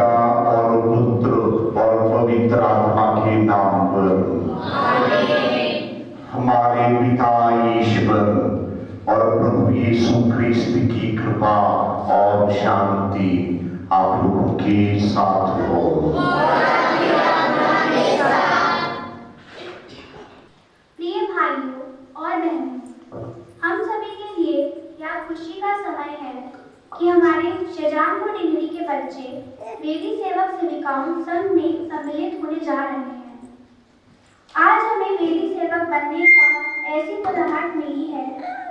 पिता और पुत्र और पवित्र आत्मा के नाम पर। हमारे पिता ईश्वर और प्रभु यीशु ख्रिस्त की कृपा और शांति आप लोगों के साथ हो। प्रिय भाइयों और बहनों, हम सभी के लिए यह खुशी का समय है कि हमारे शाहजहानपुर डिग्री के बच्चे वेदी सेवक सेविकाओं संघ में सम्मिलित होने जा रहे हैं। आज हमें वेदी सेवक बनने का ऐसी बुलाहट मिली है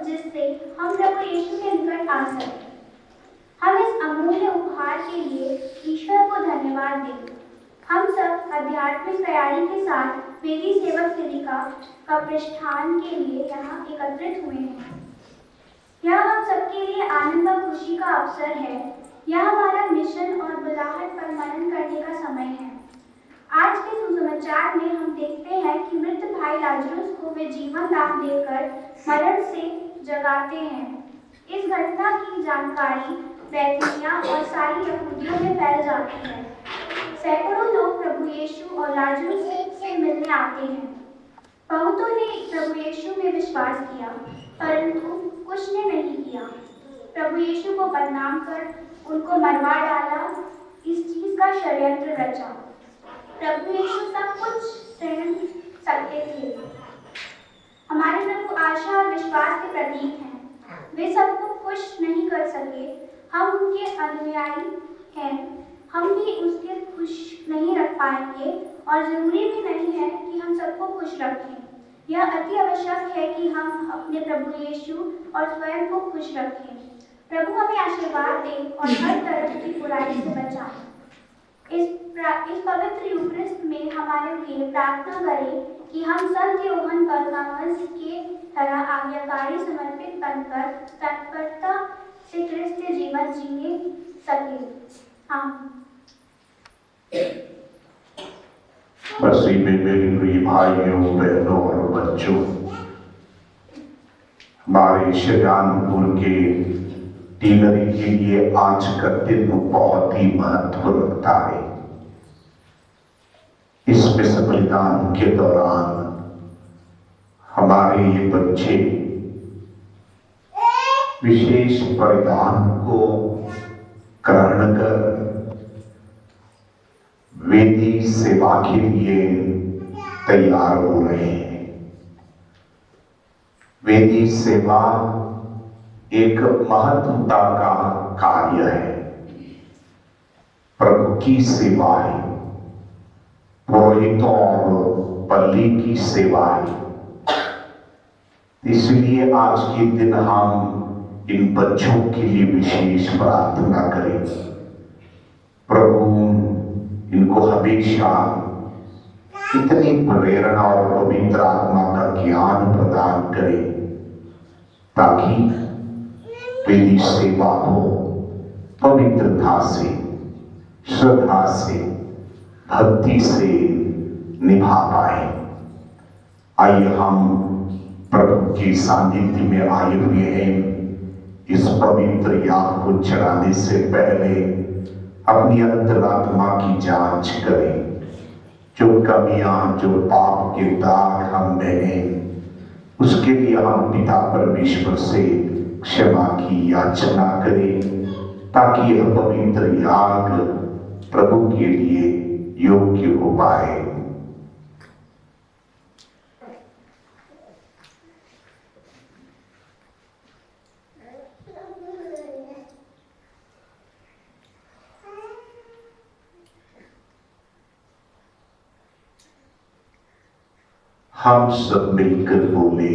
जिससे हम प्रभु यीशु के निकट आ सकें। हम इस अमूल्य उपहार के लिए ईश्वर को धन्यवाद दें। हम सब आध्यात्मिक तैयारी के साथ वेदी सेवक सेविका का प्रतिष्ठान के लिए यहाँ एकत्रित हुए हैं। यह हम सबके लिए आनंद और खुशी का अवसर है। यह हमारा मिशन और बुलाहट पर मनन करने का समय है। आज के सुसमाचार में हम देखते हैं कि मृत भाई लाजरुस को वे जीवन दान देकर मरण से जगाते हैं। इस घटना की जानकारी बैतनिया और सारी यहूदियों में फैल जाती है। सैकड़ों लोग प्रभु यीशु और लाजरुस से मिलने आते हैं। बहुतों ने प्रभु यीशु में विश्वास किया, परंतु कुछ ने नहीं किया। प्रभु यीशु को बदनाम कर उनको मरवा डाला, इस चीज का षड्यंत्र रचा। प्रभु यीशु सब कुछ सहन सकते थे। हमारे प्रभु आशा और विश्वास के प्रतीक हैं। वे सबको खुश नहीं कर सके। हम उनके अनुयायी हैं। हम भी उसके खुश नहीं रख पाएंगे और जरूरी भी नहीं है कि हम सबको खुश रखें। यह अति आवश्यक है कि हम अपने प्रभु यीशु और स्वयं को खुश रखें। प्रभु हमें आशीर्वाद दे और हर तरह की बुराई से बचाए। इस पवित्र यूक्रिस्ट में हमारे लिए प्रार्थना करें कि हम संत योहन परमावंश के तरह आज्ञाकारी समर्पित बनकर तत्परता से क्रिस्त जीवन जीने सके। मसीह में मेरे प्रिय भाइयों बहनों और बच्चों, हमारे शाहजहानपुर के टीनरी के लिए आज का दिन बहुत ही महत्व रखता है। इस विश्व बलिदान के दौरान हमारे ये बच्चे विशेष बलिदान को ग्रहण कर वेदी सेवा के लिए तैयार हो रहे हैं। वेदी सेवा एक महत्वता का कार्य है, प्रभु की सेवा है, पुरोहितों और पल्ली की सेवा है। इसलिए आज के दिन हम इन बच्चों के लिए विशेष प्रार्थना करें। प्रभु इनको हमेशा इतनी प्रेरणा और पवित्र आत्मा का ज्ञान प्रदान करे ताकि वेदी सेवा को पवित्रता से, श्रद्धा से, भक्ति से निभा पाए। आइए हम प्रभु के सानिध्य में आए हुए हैं। इस पवित्र याग को चढ़ाने से पहले अपनी अंतरात्मा की जांच करें। जो कमियां, जो पाप के दाग हम में हैं, उसके लिए हम पिता परमेश्वर से क्षमा की याचना करें ताकि यह पवित्र याग प्रभु के लिए योग्य हो पाए। हम सब मिलकर बोले,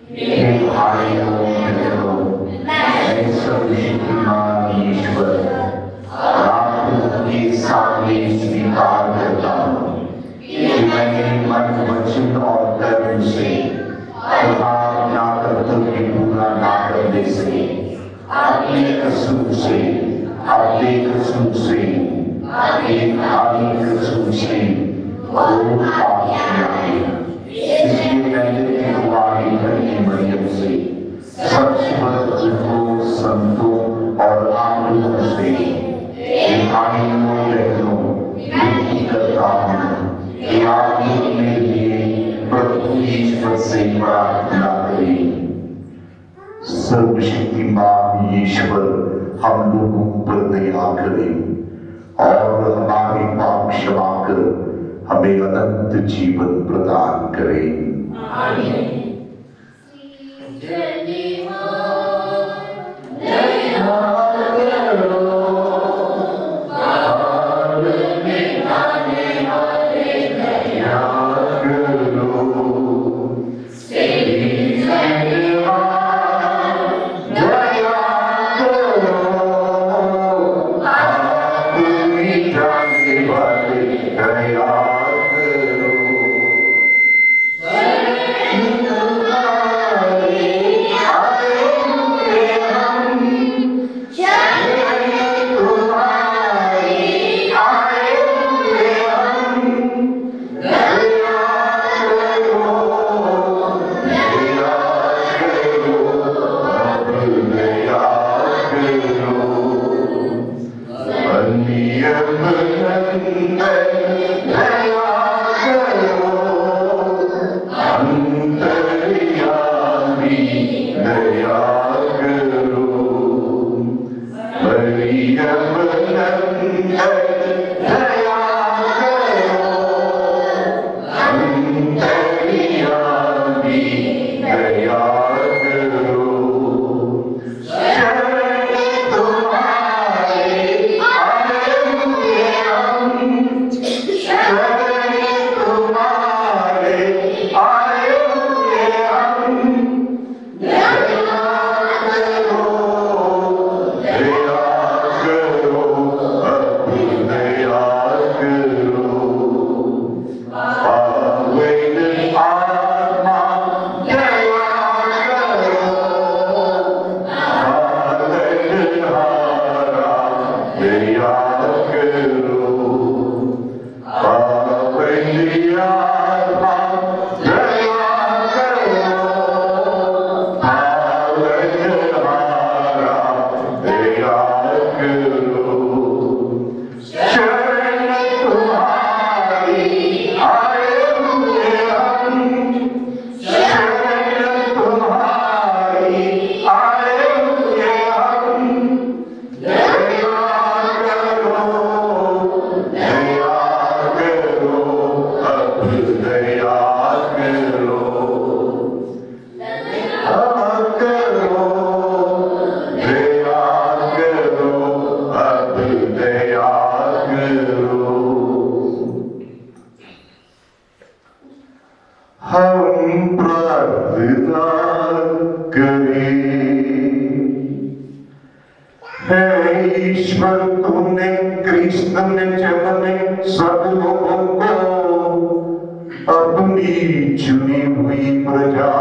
हे भाइयों बहनों, मैं सर्वशक्तिमान ईश्वर आपको के सामने स्वीकार करता हूँ कि मैंने मन, वचन और कर्म से अपना कर्तव्य पूरा ना करने से, अपने कसूर से, बहुत पाप किया है। इसलिए मैंने दुआई करनी मरियम से, सब संतों और आप लोगों से, लोगों पर दया करें और हमारे पाप क्षमा कर हमें अनंत जीवन प्रदान करें। आमीन। हम प्रार्थना करें। हे ईश्वर, तुमने कृष्ण में जन्मे सब लोगों को अपनी चुनी हुई प्रजा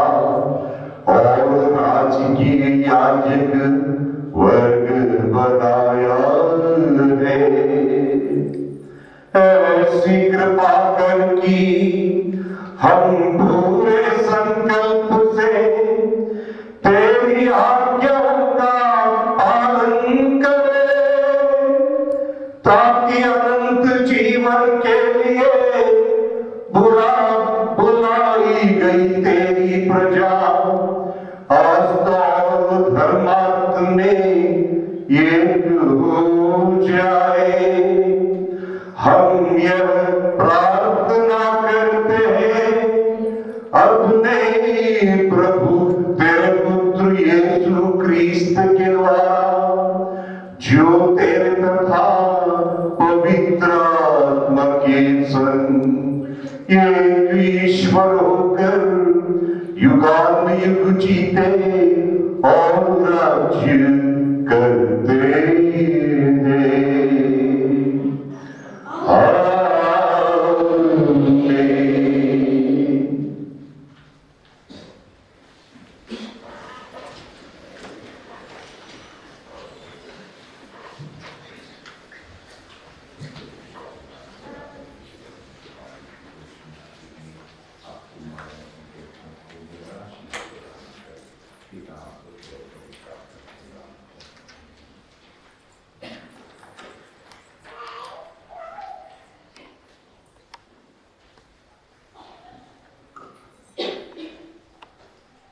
और राजकीय याजक वर्ग बनाया है। ऐसी कृपा कर की हम पूरे संकल्प से तेरी आज्ञाओं का पालन करें, ताकि अनंत जीवन के लिए बुलाई गई तेरी प्रजा आस्था और धर्मात्म में एक हो जाए। हम यह प्रार्थना करते हैं अपने प्रभु तेरे पुत्र यीशु क्रिस्त के द्वारा, जो तेरे तथा पवित्र आत्मा के संग एक ईश्वर होकर युगानुयुग जीते और राज्य करते हैं।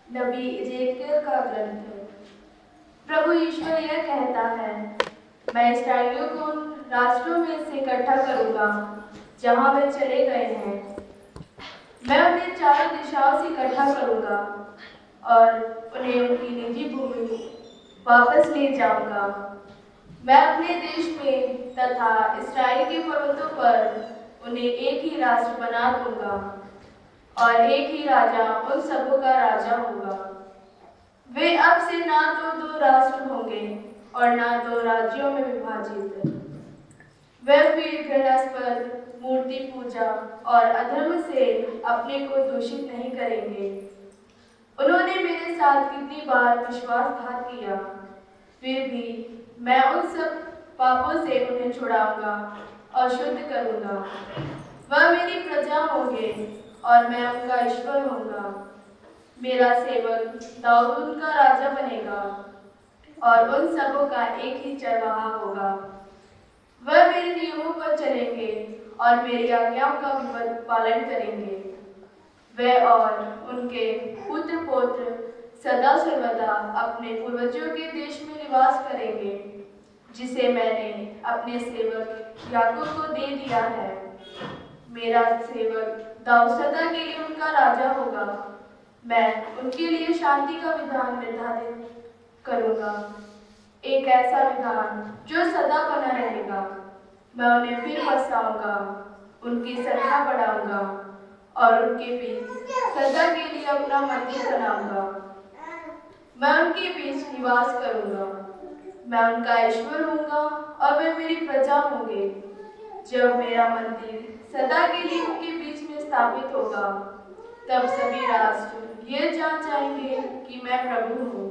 नबी इज़ेकियल का ग्रंथ। प्रभु ईश्वर यह कहता है, मैं इसराइलियों को उन राष्ट्रों में से इकट्ठा करूंगा जहां वे चले गए हैं। मैं उन्हें चारों दिशाओं से इकट्ठा करूंगा और उन्हें उनकी निजी भूमि वापस ले जाऊंगा। मैं अपने देश में तथा इस्राएल के पर्वतों पर उन्हें एक ही राष्ट्र बना दूंगा और एक ही राजा उन सबों का राजा होगा। वे अब से ना तो दो राष्ट्र होंगे और ना दो राज्यों में विभाजित। वे फिर घृणास्पद मूर्ति पूजा और अधर्म से अपने को दूषित नहीं करेंगे। उन्होंने मेरे साथ कितनी बार विश्वासघात किया, फिर भी मैं उन सब पापों से उन्हें छुड़ाऊंगा और शुद्ध करूंगा। वह मेरी प्रजा होंगे और मैं उनका ईश्वर होऊंगा। मेरा सेवक दाऊद उनका राजा बनेगा और उन सबों का एक ही चरवाहा होगा। वह मेरे नियमों पर चलेंगे और मेरी आज्ञाओं का पालन करेंगे। वे और उनके पुत्र पौत्र सदा सर्वदा अपने पूर्वजों के देश में निवास करेंगे, जिसे मैंने अपने सेवक याकूब को दे दिया है। मेरा सेवक दाऊद सदा के लिए उनका राजा होगा। मैं उनके लिए शांति का विधान निर्धारित करूंगा, एक ऐसा विधान जो सदा बना रहेगा। मैं उन्हें फिर बसाऊंगा, उनकी संख्या बढ़ाऊंगा और उनके बीच सदा के लिए अपना मंदिर बनाऊंगा। मैं उनके बीच निवास करूंगा। मैं उनका ईश्वर होऊंगा और वे मेरी प्रजा होंगे। जब मेरा मंदिर सदा के लिए उनके बीच में स्थापित होगा, तब सभी राष्ट्र ये जान जाएंगे कि मैं प्रभु हूँ,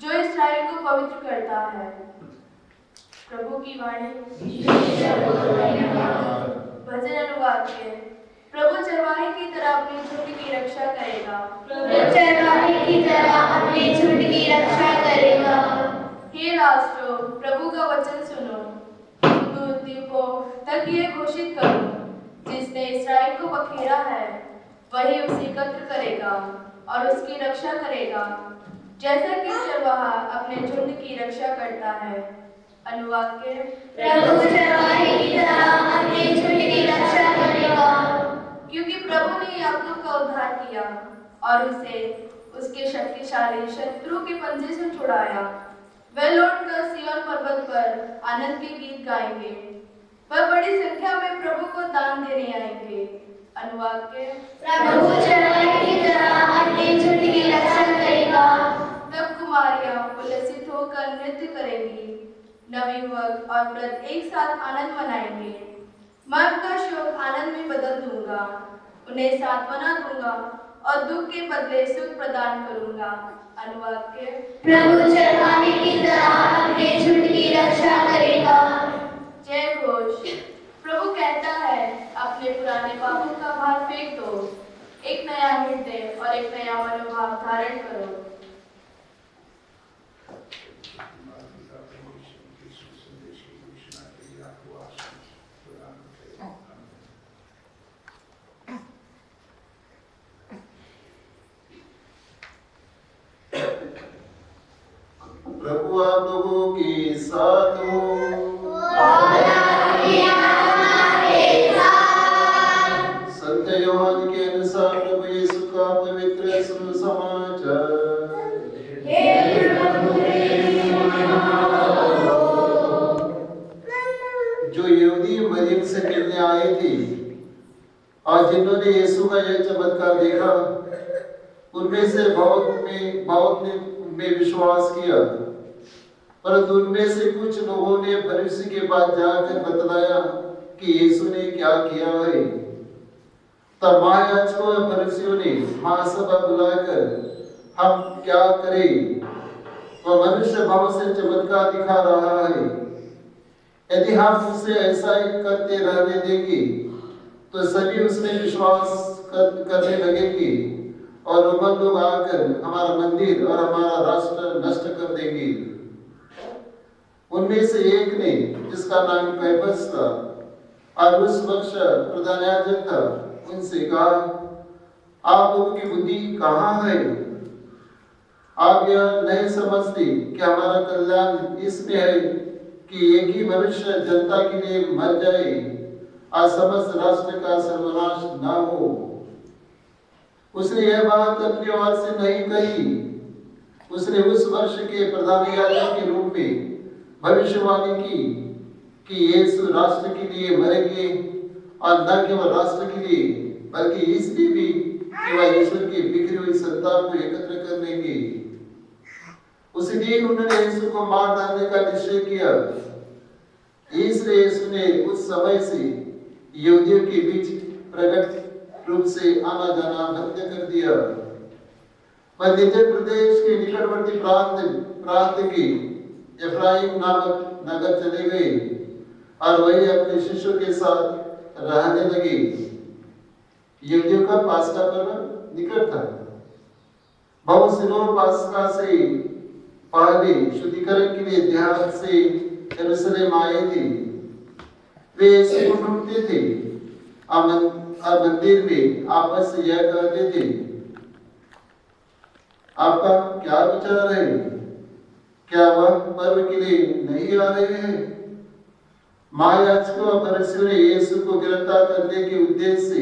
जो इस्राएल को पवित्र करता है। प्रभु की वाणी। भजन अनुवाद के। प्रभु चरवाहे की तरह अपने झुंड की रक्षा करेगा। प्रभु चरवाहे की तरह अपने झुंड की रक्षा करेगा। हे राष्ट्रों, प्रभु का वचन सुनो। दूर द्वीपों तक ये घोषित करो, जिसने इस्राएल को बखेरा है, वही उसे एकत्र करेगा और उसकी रक्षा करेगा, जैसा कि चरवाहा अपने झुंड की रक्षा करता है। अनुवाद के। प्रभु चरवाहे की तरह अपने झुंड की रक्षा करेगा। क्योंकि प्रभु ने याकूब का उद्धार किया और उसे उसके शक्तिशाली शत्रु के पंजे से छुड़ाया। वे लौटकर सिय्योन पर्वत पर आनंद के गीत गाएंगे। वह बड़ी संख्या में प्रभु को दान देने आएंगे। अनुवाद के। प्रभु चरवाहे की तरह अपने झुंड की रक्षा करेगा। तब कुमारियां उल्लसित होकर नृत्य करेंगी। नवयुवक और वृद्ध एक साथ आनंद मनाएंगे। मैं उनका शोक आनंद में बदल दूंगा, उन्हें सांत्वना दूंगा और दुख के बदले सुख प्रदान करूंगा। अनुवाद के। प्रभु चरवाहे की तरह अपने झुंड की रक्षा करेगा। जय घोष। प्रभु कहता है, अपने पुराने पापों का भार फेंक दो, एक नया हृदय और एक नया मनोभाव धारण करो। प्रभु आप लोगों के साथ हो और आपके हमारे साथ। संत योहान के अनुसार प्रभु यीशु का पवित्र सुसमाचार। हे प्रभु जो यहूदी मरियम से मिलने आए थे और जिन्होंने यीशु का यह चमत्कार देखा, उनमें से बहुत ने विश्वास किया, परंतु उनमें से कुछ लोगों ने फरीसी के पास जाकर बतलाया कि यीशु ने क्या किया है। तब महायाजकों और फरीसियों ने महासभा बुलाकर हम क्या करें, वह मनुष्य भाव से चमत्कार दिखा रहा है। यदि हम उसे ऐसा ही करते रहने देंगे तो सभी उसमें विश्वास करने लगेंगे और रोमन लोग आकर हमारा मंदिर और हमारा राष्ट्र नष्ट कर देंगे। उनमें से एक ने, जिसका नाम कैफस था और उस वक्त प्रधान याजक था, उनसे कहा, आप लोगों की बुद्धि कहाँ है? आप यह नहीं समझते कि हमारा कल्याण इसमें है कि एक ही मनुष्य जनता के लिए मर जाए और समस्त राष्ट्र का सर्वनाश न हो। उसने यह बात अपनी ओर से नहीं कही। उसने उस वर्ष के प्रधान याजक के रूप में भविष्यवाणी की कि यीशु राष्ट्र के लिए मरेंगे और न केवल राष्ट्र के लिए बल्कि इसलिए भी कि वह ईश्वर की बिखरी हुई संतान को एकत्र कर लेंगे। उसी दिन उन्होंने यीशु को मार डालने का निश्चय किया। इसलिए यीशु ने उस समय से यहूदियों के बीच प्रकट रूप से आना जाना बंद कर दिया। वह निजर प्रदेश के निकटवर्ती प्रांत के एफ्राइम नामक नगर चले गए और वही अपने शिष्यों के साथ रहने लगे। यहूदियों का पास्का पर्व निकट था। बहुत से लोग पास्का से पहले शुद्धिकरण के लिए ध्यान से यरूशलेम आए थे। वे यीशु को ढूंढते थे और मंदिर में आपस से यह कहते थे, आपका क्या विचार है? क्या वह पर्व के लिए नहीं आ रहे हैं? महायाजकों और फरीसियों ने यीशु को गिरफ्तार करने के उद्देश्य से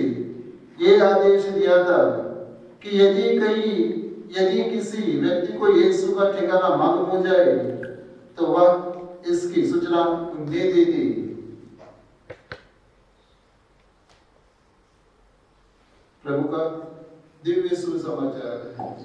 ये आदेश दिया था कि यदि किसी व्यक्ति को यीशु का ठिकाना मालूम हो जाए तो वह इसकी सूचना दे देती। प्रभु का दिव्य सुसमाचार है।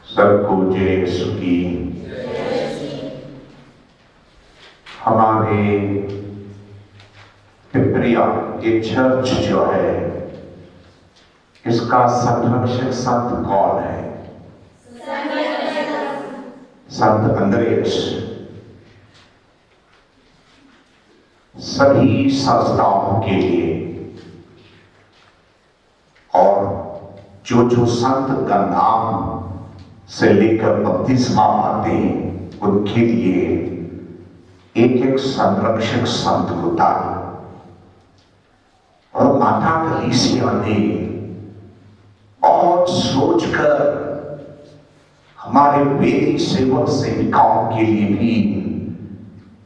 सबको जय यीशु की। हमारे पिपरिया ये चर्च जो है इसका संरक्षक संत कौन है? संत अंद्रेयास। सभी संस्थाओं के लिए और जो संत का नाम से लेकर बपतिस्मा पाते हैं उनके लिए एक संरक्षक संत होता है। और माता कलीसिया ने और सोचकर हमारे वेदी सेवक सेविकाओं के लिए भी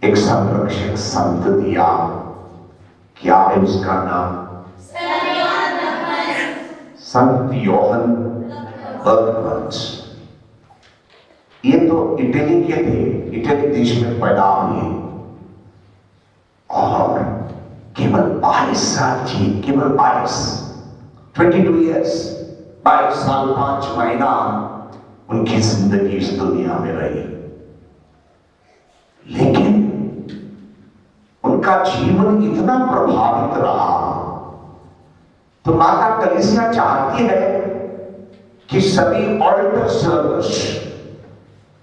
एक संरक्षक संत दिया। क्या है उसका नाम? संत योहन बर्गमंस। ये तो इटली के थे, इटली देश में पैदा हुए और केवल 22 साल जी, केवल 22 ईयर्स, 22 साल 5 महीना उनकी जिंदगी इस दुनिया में रही। लेकिन उनका जीवन इतना प्रभावित रहा तो माता कलीसिया चाहती है कि सभी ऑल्टर सर्वर्स,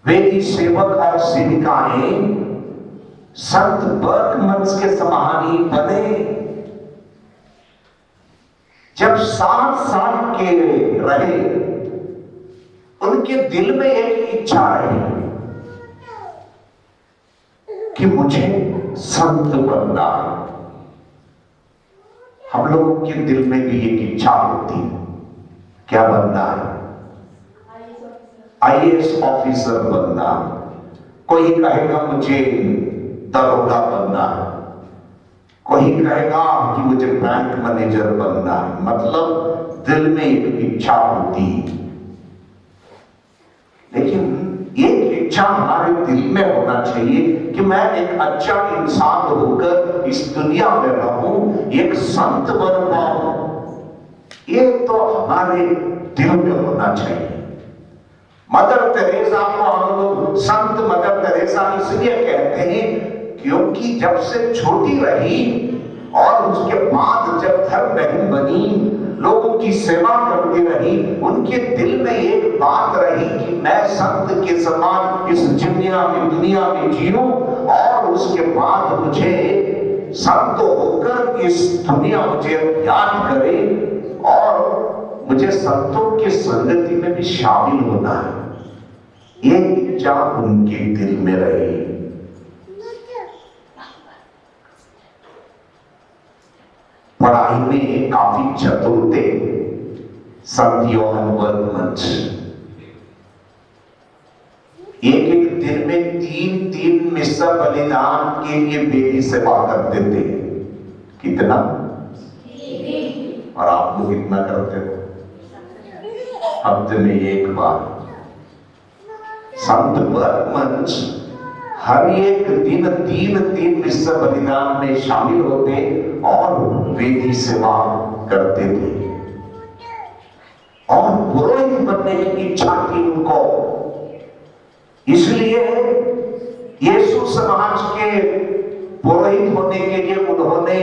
वेदी सेवक और सेविकाएं संत बर्गमंस के समान ही बने। जब 7 साल के रहे उनके दिल में एक इच्छा रही कि मुझे संत बनना है। हम लोगों के दिल में भी एक इच्छा होती है, क्या बनना है? IAS ऑफिसर बनना। कोई कहेगा मुझे दरोगा बनना है, कोई कहेगा कि मुझे बैंक मैनेजर बनना है। मतलब दिल में एक इच्छा होती है। लेकिन एक इच्छा हमारे दिल में होना चाहिए कि मैं एक अच्छा इंसान होकर इस दुनिया में रहूं, एक संत बन पाऊं। ये तो हमारे दिल में होना चाहिए। मदर तेरेसा को हम लोग संत मदर तेरेसा इसलिए कहते हैं क्योंकि जब से छोटी रही और उसके बाद जब धर्मबहन बनी, लोगों की सेवा करती रही, उनके दिल में एक बात रही कि मैं संत के समान इस दुनिया में जीऊं और उसके बाद मुझे संत होकर इस दुनिया मुझे याद करे और मुझे संतों की संगति में भी शामिल होना है। ये इच्छा उनके दिल में रही। पढ़ाई में काफी चतुर थे संत योहान वर्तमंच। एक दिन में 3 मिस्र बलिदान के लिए बेटी सेवा करते थे। कितना? और आप लोग कितना करते हो? हफ्ते में 1 बार। संत वर्तमंच हर एक दिन 3 मिस्र बलिदान में शामिल होते और वेदी सेवा करते थे और पुरोहित बनने की इच्छा थी उनको। इसलिए यीशु समाज के पुरोहित होने के लिए उन्होंने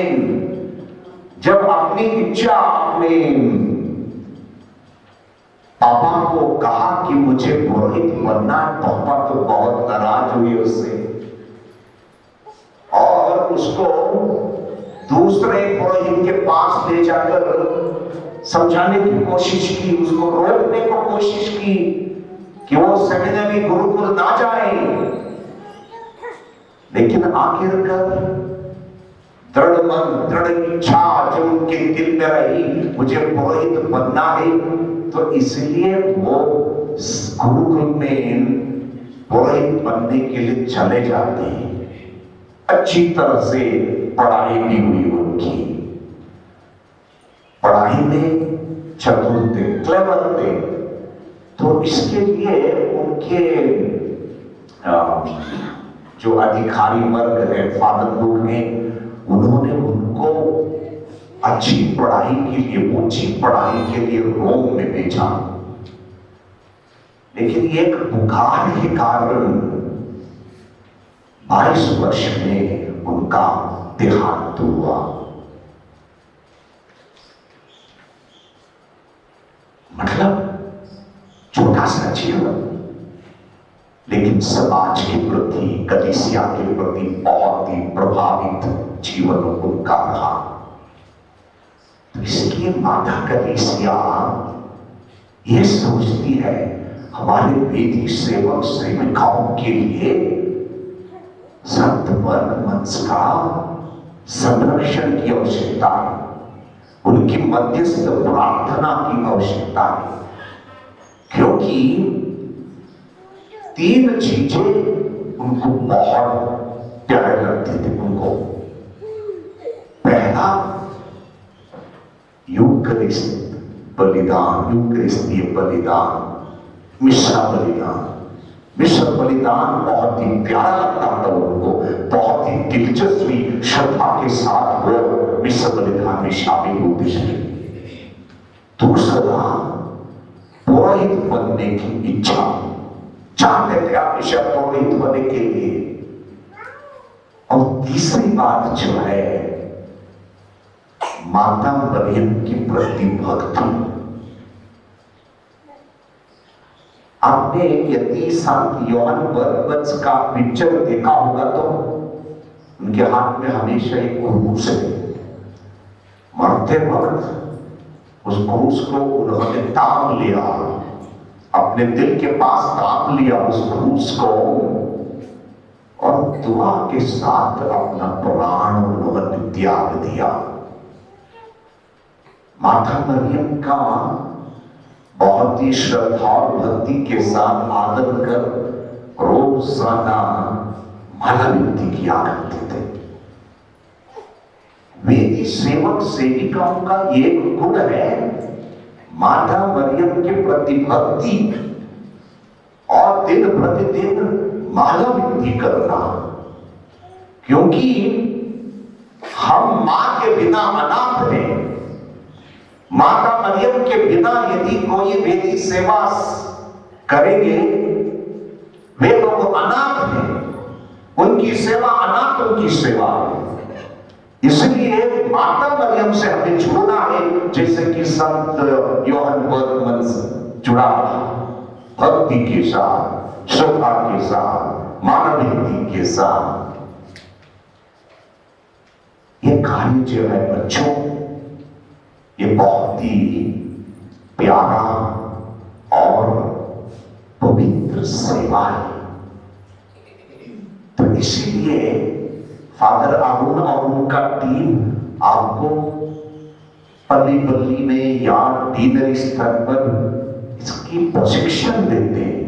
जब अपनी इच्छा अपने पापा को कहा कि मुझे पुरोहित बनना, पापा तो बहुत नाराज हुए उससे और उसको दूसरे पुरोहित के पास ले जाकर समझाने की कोशिश की, उसको रोकने को कोशिश की कि वो सेमिनरी गुरुकुल ना जाए। लेकिन आखिरकार दृढ़ मन, दृढ़ इच्छा जो उनके दिल में रही, मुझे पुरोहित बनना है, तो इसलिए वो गुरुकुल में पुरोहित बनने के लिए चले जाते हैं। अच्छी तरह से पढ़ाई भी हुई उनकी, पढ़ाई में चतुर थे, क्लेवर थे। तो इसके लिए उनके जो अधिकारी वर्ग है, फादर लोग हैं, उन्होंने उनको अच्छी पढ़ाई के लिए, ऊंची पढ़ाई के लिए रोम में भेजा। लेकिन एक बुखार के कारण 22 वर्ष में उनका देहांत हुआ। मतलब छोटा सा जीवन, लेकिन समाज के प्रति, कलीसिया के प्रति बहुत ही प्रभावित जीवन उनका रहा। तो इसलिए माता कलीसिया ये सोचती है हमारे वेदी सेवक सेविकाओं के लिए संत वर्तमंच का संरक्षण की आवश्यकता है, उनकी मध्यस्थ प्रार्थना की आवश्यकता है। क्योंकि 3 चीजें उनको बहुत प्यारे लगते थे उनको। पहला, यूकरिस्ट बलिदान, यूकरिस्तीय बलिदान, मिश्रा बलिदान। मिश्र बलिदान बहुत ही प्यारा लगता था उनको, बहुत ही दिलचस्पी श्रद्धा के साथ वो मिश्र बलिदान में शामिल होते थे। दूसरा, पुरोहित बनने की इच्छा, चाहते थे हमेशा पुरोहित बनने के लिए। और तीसरी बात जो है, माता मरियम की प्रति भक्ति। आपने यदि संत योहान वर्तमंच का पिक्चर देखा होगा तो उनके हाथ में हमेशा एक क्रूस है। मरते वक्त उस क्रूस को उन्होंने ताम लिया, अपने दिल के पास ताम लिया उस क्रूस को, और दुआ के साथ अपना प्राण उन्होंने त्याग दिया। माता मरियम का बहुत ही श्रद्धा और भक्ति के साथ आदर कर रोजाना माला विनती किया करते थे। वेदी सेवक सेविकाओं का एक गुण है माता मरियम के प्रति भक्ति और दिन प्रतिदिन माला विनती करना। क्योंकि हम मां के बिना अनाथ हैं, माता मरियम के बिना यदि कोई वेदी सेवा करेंगे, वे लोग अनाथ हैं, उनकी सेवा अनाथों की सेवा है। इसलिए माता मरियम से हमें जुड़ना है, जैसे कि संत योहन बर्गमन जुड़ा, भक्ति के साथ, श्रद्धा के साथ, मानवीयता के साथ। ये कार्य जो है बच्चों, ये बहुत ही प्यारा और पवित्र सेवा है। तो इसलिए फादर अरुण और उनका टीम आपको पल्ली पल्ली में या डीनर स्तर पर इसकी प्रशिक्षण देते हैं।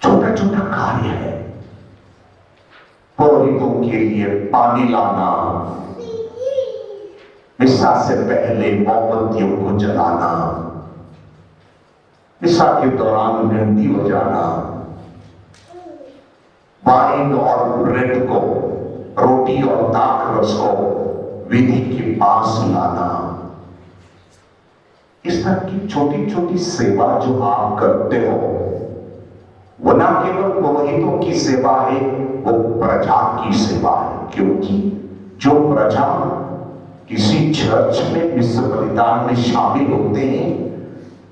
छोटा छोटा कार्य है, पुरोहितों के लिए पानी लाना, मिसा से पहले मोमबत्तियों को जलाना, मिसा के दौरान घंटी बजाना, वाइन और ब्रेड को, रोटी और दाख रस को वेदी के पास लाना। इस तरह की छोटी छोटी सेवा जो आप करते हो, वो न केवल पुरोहितों की सेवा है, वो प्रजा की सेवा है। क्योंकि जो प्रजा किसी चर्च में विश्व बलिदान में शामिल होते हैं,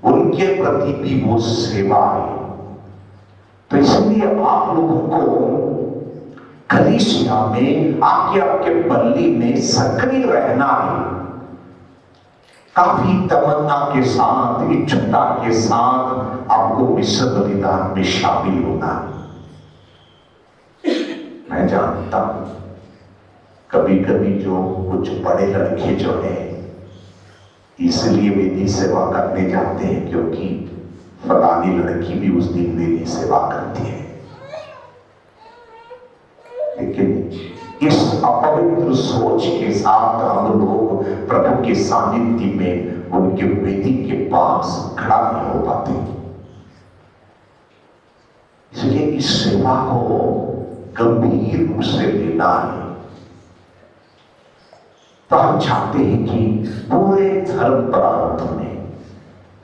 उनके प्रति भी वो सेवा है। तो इसलिए आप लोगों को कलीसिया में आपके पल्ली में सक्रिय रहना है, काफी तमन्ना के साथ, इच्छुकता के साथ आपको विश्व बलिदान में शामिल होना है। मैं जानता हूं कभी कभी जो कुछ बड़े लड़के जो है इसलिए वेदी सेवा करने जाते हैं क्योंकि फलानी लड़की भी उस दिन वेदी सेवा करती है, लेकिन इस अपवित्र सोच के साथ हम लोग प्रभु के सानिध्य में उनके वेदी के पास खड़ा नहीं हो पाते। इसलिए इस सेवा को गंभीर रूप से लेना है। तो हम चाहते हैं कि पूरे धर्म प्रांत में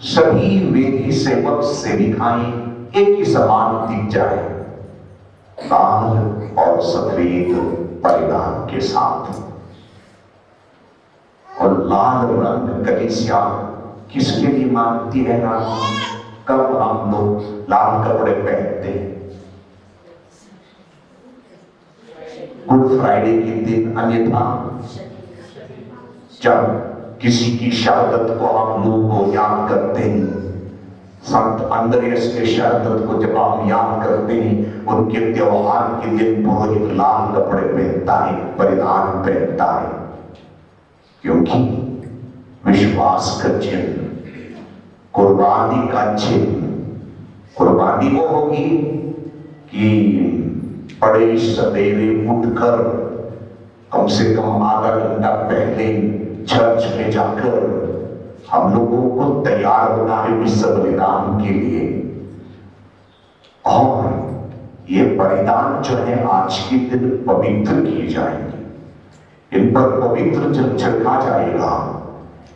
सभी वेदी सेवक सेविकाएं एक ही समान दिख जाए, लाल और सफेद परिधान के साथ। और लाल रंग कलीसिया किसके लिए मानती है ना? कब हम लोग लाल कपड़े पहनते हैं? गुड फ्राइडे के दिन, अन्यथा जब किसी की शहादत को हम लोग को याद करते हैं, संत अंद्रेयास के शहादत को जब हम याद करते हैं, उनके त्योहार के दिन पुरोहित लाल कपड़े पहनता है, परिधान पहनता है, क्योंकि विश्वास का चिन्ह, कुर्बानी का चिन्ह। कुर्बानी वो होगी कि बड़े सवेरे उठकर कम से कम आधा घंटा पहले चर्च में जाकर हम लोगों को तैयार होना है विश्व बलिदान के लिए। और ये बलिदान जो है आज के दिन पवित्र किए जाएंगे, इन पर पवित्र जल छिड़का जाएगा,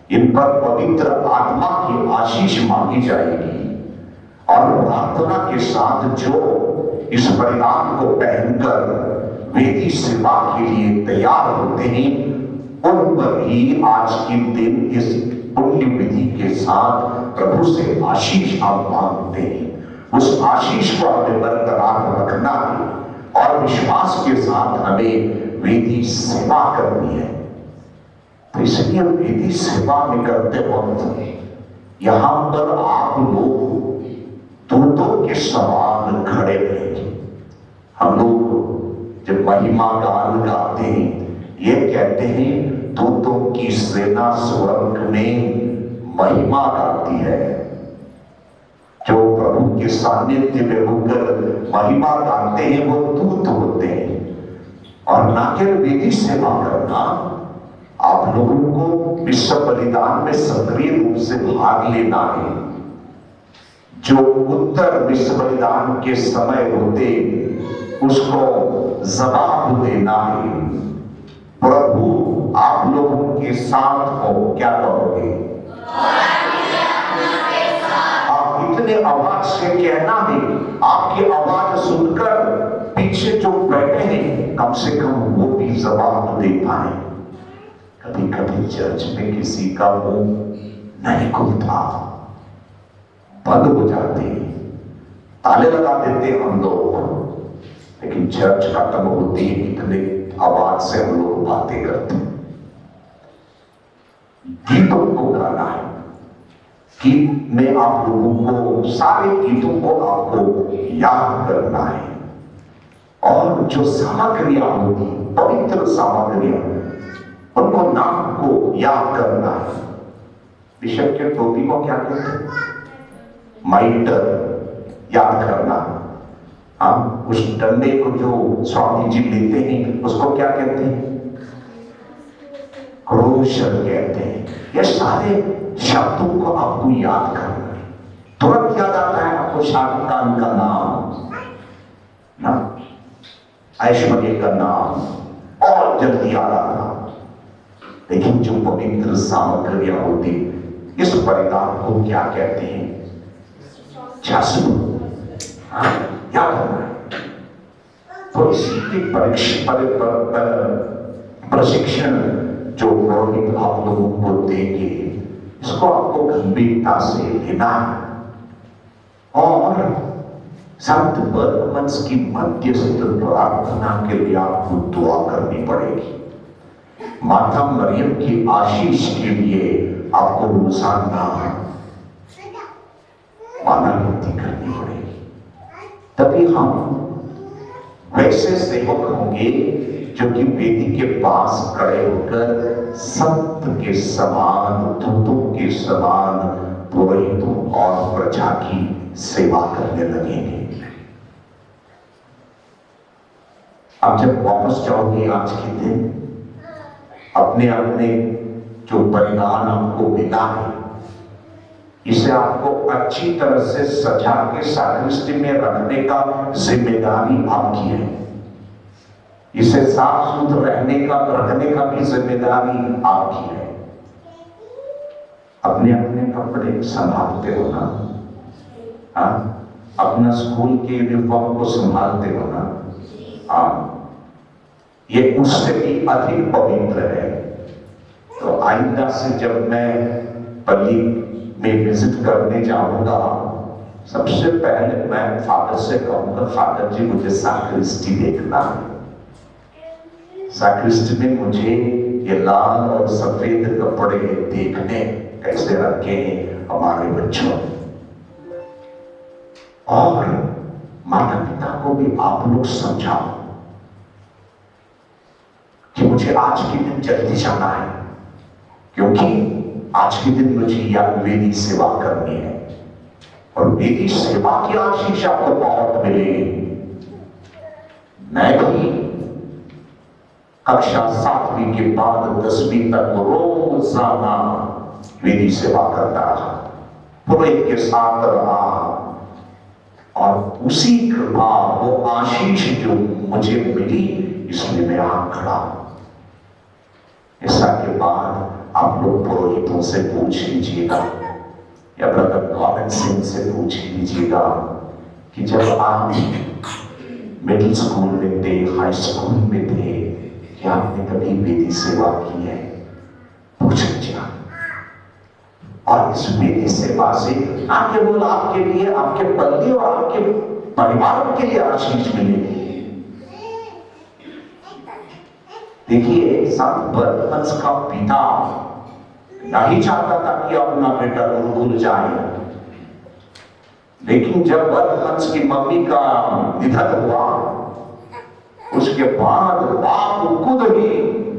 इन पर पवित्र आत्मा की आशीष मांगी जाएगी। और प्रार्थना के साथ जो इस बलिदान को पहनकर वेदी सेवा के लिए तैयार होते हैं, उन पर ही आज के दिन इस पुण्य विधि के साथ प्रभु से आशीष हम मांगते हैं। उस आशीष को हमें बरकरार रखना है और विश्वास के साथ हमें वेदी सेवा करनी है। तो इसलिए वेदी सेवा में करते वक्त यहां पर आप लोग दूतों के समान खड़े रहेंगे। हम लोग जब महिमा गान गाते हैं, ये कहते हैं दूतों की सेना स्वर्ग में महिमा गाती है। जो प्रभु के सानिध्य में होकर महिमा गाते हैं वो दूत होते हैं। और ना केवल वेदी सेवा करना, आप लोगों को विश्व बलिदान में सक्रिय रूप से भाग लेना है। जो उत्तर विश्व बलिदान के समय होते उसको जवाब देना है। प्रभु आप लोगों के साथ हो, क्या करोगे? आप इतने आवाज से कहना है, आपकी आवाज सुनकर पीछे जो बैठे हैं कम से कम वो भी जवाब दे पाए। कभी कभी चर्च में किसी का मुंह नहीं खुलता, बंद हो जाते, ताले लगा देते हम लोग, लेकिन चर्च खत्म होती है इतने आवाज से हम लोग बातें करते हैं। गीतों को गाना है, गीत में आप लोगों को सारे गीतों को आपको याद करना है, और जो सामग्रियां होती, पवित्र सामग्रियां, उनको नाम को याद करना है। बिशप के टोपी को क्या कहते हैं? माइटर, याद करना। हम उस डंडे को जो स्वामी जी लेते हैं उसको क्या कहते हैं? क्रूशर कहते हैं। ये सारे शब्दों को आपको याद करना है। तुरंत याद आता है आपको शाहरुख खान का नाम ना, ऐश्वर्य का नाम, और जल्दी याद आता। लेकिन जो पवित्र सामग्रियां होती, इस परिणाम को क्या कहते हैं? जज्ब। याद रखना है। तो इसी प्रशिक्षण जो पुरोहित आप लोगों को देंगे, इसको आपको गंभीरता से लेना है, और संत बर्नमन्स की मध्यस्थ प्रार्थना के लिए आपको दुआ करनी पड़ेगी। माता मरियम की आशीष के लिए आपको रोजाना मानवती करनी पड़ेगी, तभी हम वैसे सेवक होंगे जो कि वेदी के पास खड़े होकर संत के समान, दूतों के समान पुरोहितों और प्रजा की सेवा करने लगेंगे। अब जब वापस जाओगे आज के दिन, अपने अपने जो परिणाम आपको मिला है, इसे आपको अच्छी तरह से सजा के साक्रिस्टी में रखने का जिम्मेदारी आपकी है। इसे साफ सुथरा रखने का भी जिम्मेदारी आपकी है। अपने अपने कपड़े संभालते हो ना, अपना स्कूल के यूनिफॉर्म को संभालते हो ना, ये उससे भी अधिक पवित्र है। तो आइंदा से जब मैं पल्ली में विजिट करने जाऊंगा, सबसे पहले मैं फादर से कहूंगा, फादर जी मुझे साक्रिस्टी देखना है। साक्रिस्टी में मुझे ये लाल और सफेद कपड़े देखने कैसे रखे हैं हमारे बच्चों। और माता पिता को भी आप लोग समझाओ कि मुझे आज के दिन जल्दी जाना है, क्योंकि आज के दिन मुझे या वेदी सेवा करनी है, और वेदी सेवा की आशीष आपको बहुत मिलेगी। मैं भी कक्षा 7वीं के बाद 10वीं तक रोजाना वेदी सेवा करता रहा, पुरोहित के साथ रहा, और उसी कृपा, वो आशीष जो मुझे मिली, इसलिए मैं यहां खड़ा हूं। ऐसा के बाद आप लोग पुरोहितों से पूछ लीजिएगा, या ब्रदर गोविंद सिंह से पूछ लीजिएगा कि जब आप मिडिल स्कूल में थे, हाई स्कूल में थे, क्या आपने कभी वेदी सेवा की है? पूछ लीजिएगा। और इस वेदी सेवा से ना केवल आपके लिए, आपके पल्ली और आपके परिवार के लिए आशीष मिलेगी। देखिए, संत बर्नमन्स का पिता नहीं चाहता था कि अपना बेटा गुरुकुल जाए, लेकिन जब बर्नमन्स की मम्मी का निधन हुआ, उसके बाद बाप खुद ही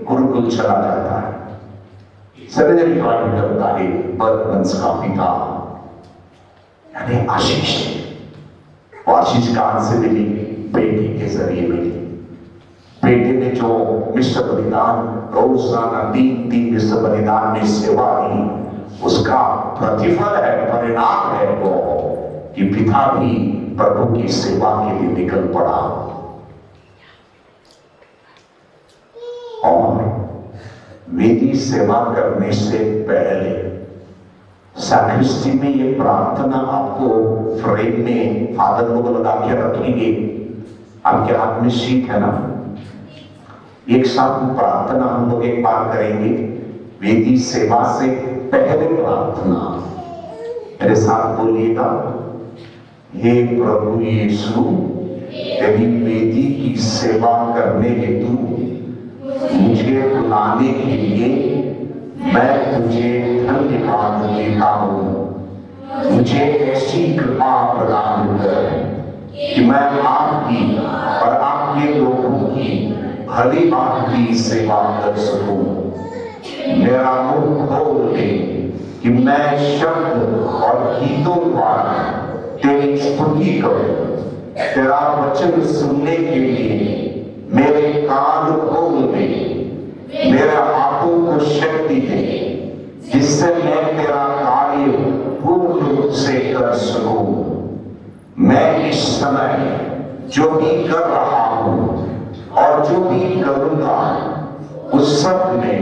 गुरुकुल चला जाता है, सेमिनरी ज्वाइन करता है बर्नमन्स का पिता। यानी आशीष, आशीष कहां से मिली? बेटी के जरिए मिली। बेटे ने जो मिश्र बलिदान, रोजाना 3 मिश्र बलिदान में सेवा दी, उसका प्रतिफल है, परिणाम है वो कि पिता भी प्रभु की सेवा के लिए निकल पड़ा। और वेदी सेवा करने से पहले साक्रिस्टी में ये प्रार्थना आपको फ्रेम में फादर लोग लगा के रखेंगे। आपके हाथ में शीट है ना, एक साथ प्रार्थना हम लोग एक बार करेंगे। वेदी सेवा से पहले प्रार्थना मेरे साथ बोलिएगा। हे प्रभु यीशु, तेरी वेदी की सेवा करने हेतु मुझे बुलाने के लिए मैं तुझे धन्यवाद देता हूँ। मुझे ऐसी कृपा प्रदान कर कि मैं आपकी और आपके लोगों की भली बात की सेवा कर सकूं। मेरा मुख खोल दे कि मैं शब्द और गीतों द्वारा तेरी स्तुति करूं। तेरा वचन सुनने के लिए मेरे कान खोल दे, मेरे हाथों को शक्ति दे, जिससे मैं तेरा कार्य पूर्ण रूप से कर सकूं। मैं इस समय जो भी कर रहा हूं और जो भी करूंगा, उस सब में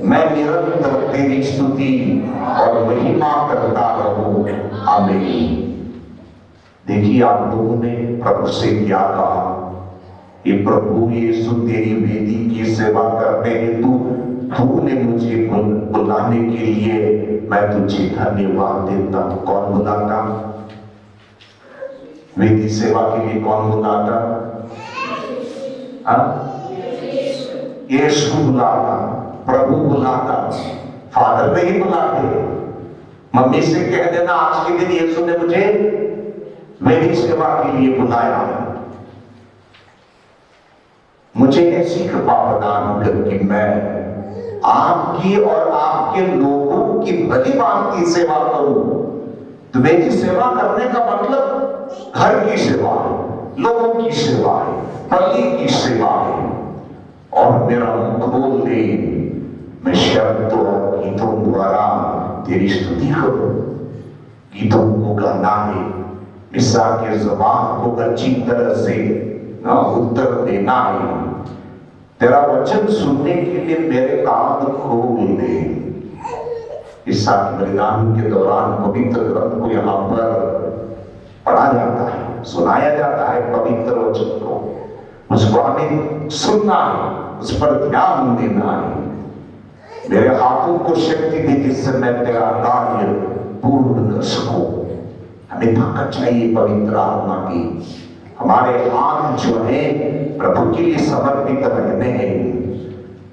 मैं निरंतर तेरी स्तुति और महिमा करता रहूं। आमीन। देखिए, आप लोगों ने प्रभु से क्या कहा? ये प्रभु यीशु, तेरी वेदी की सेवा करने हेतु तूने मुझे बुलाने के लिए मैं तुझे धन्यवाद देता हूं। कौन बुलाता? वेदी सेवा के लिए कौन बुलाता? यीशु बुलाता, प्रभु बुलाता, फादर नहीं बुलाते। मम्मी से कह देना, आज के दिन यीशु ने मुझे वेदी सेवा के लिए बुलाया। मुझे ऐसी कृपा प्रदान कर कि मैं आपकी और आपके लोगों की भली बात की सेवा करूं। तो वेदी सेवा करने का मतलब घर की सेवा है, लोगों की सेवा है, पति की सेवा है। और मेरा मुख खोल दे, मैं शब्द और गीतों द्वारा तेरी स्तुति करूं। गीतों को गाना है, ईसा के जवाब को अच्छी तरह से उत्तर देना है। तेरा वचन सुनने के लिए मेरे कान खोल दे। ईसा के बलिदान के दौरान पवित्र ग्रंथ को यहाँ पर पढ़ा जाता है, सुनाया जाता है पवित्र वचन को। उसको हमें सुनना है, उस पर ध्यान देना है। मेरे हाथों को शक्ति दे जिससे मैं तेरा कार्य पूर्ण कर सकूं। हमें ताकत चाहिए पवित्र आत्मा की। हमारे हाथ जो है प्रभु के लिए समर्पित रहने हैं।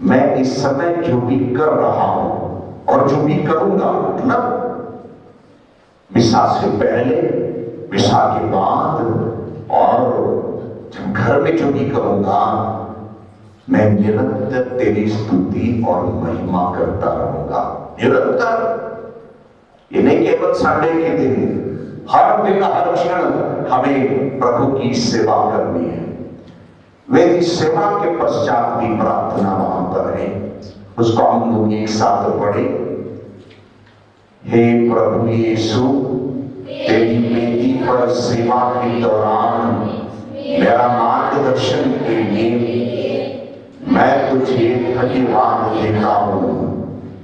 मैं इस समय जो भी कर रहा हूं और जो भी करूंगा, मतलब मिसा से पहले, मिसा के बाद और जब घर में जो भी करूंगा, मैं निरंतर तेरी स्तुति और महिमा करता रहूंगा। निरंतर, ये नहीं केवल संडे के दिन, हर दिन हर क्षण हमें प्रभु की सेवा करनी है। वेदी सेवा के पश्चात भी प्रार्थना वहां पर है, उसको हम लोग एक साथ पढ़े। हे प्रभु यीशु, तेरी वेदी पर सेवा के दौरान मेरा मार्गदर्शन के लिए मैं तुझे धन्यवाद देता हूं।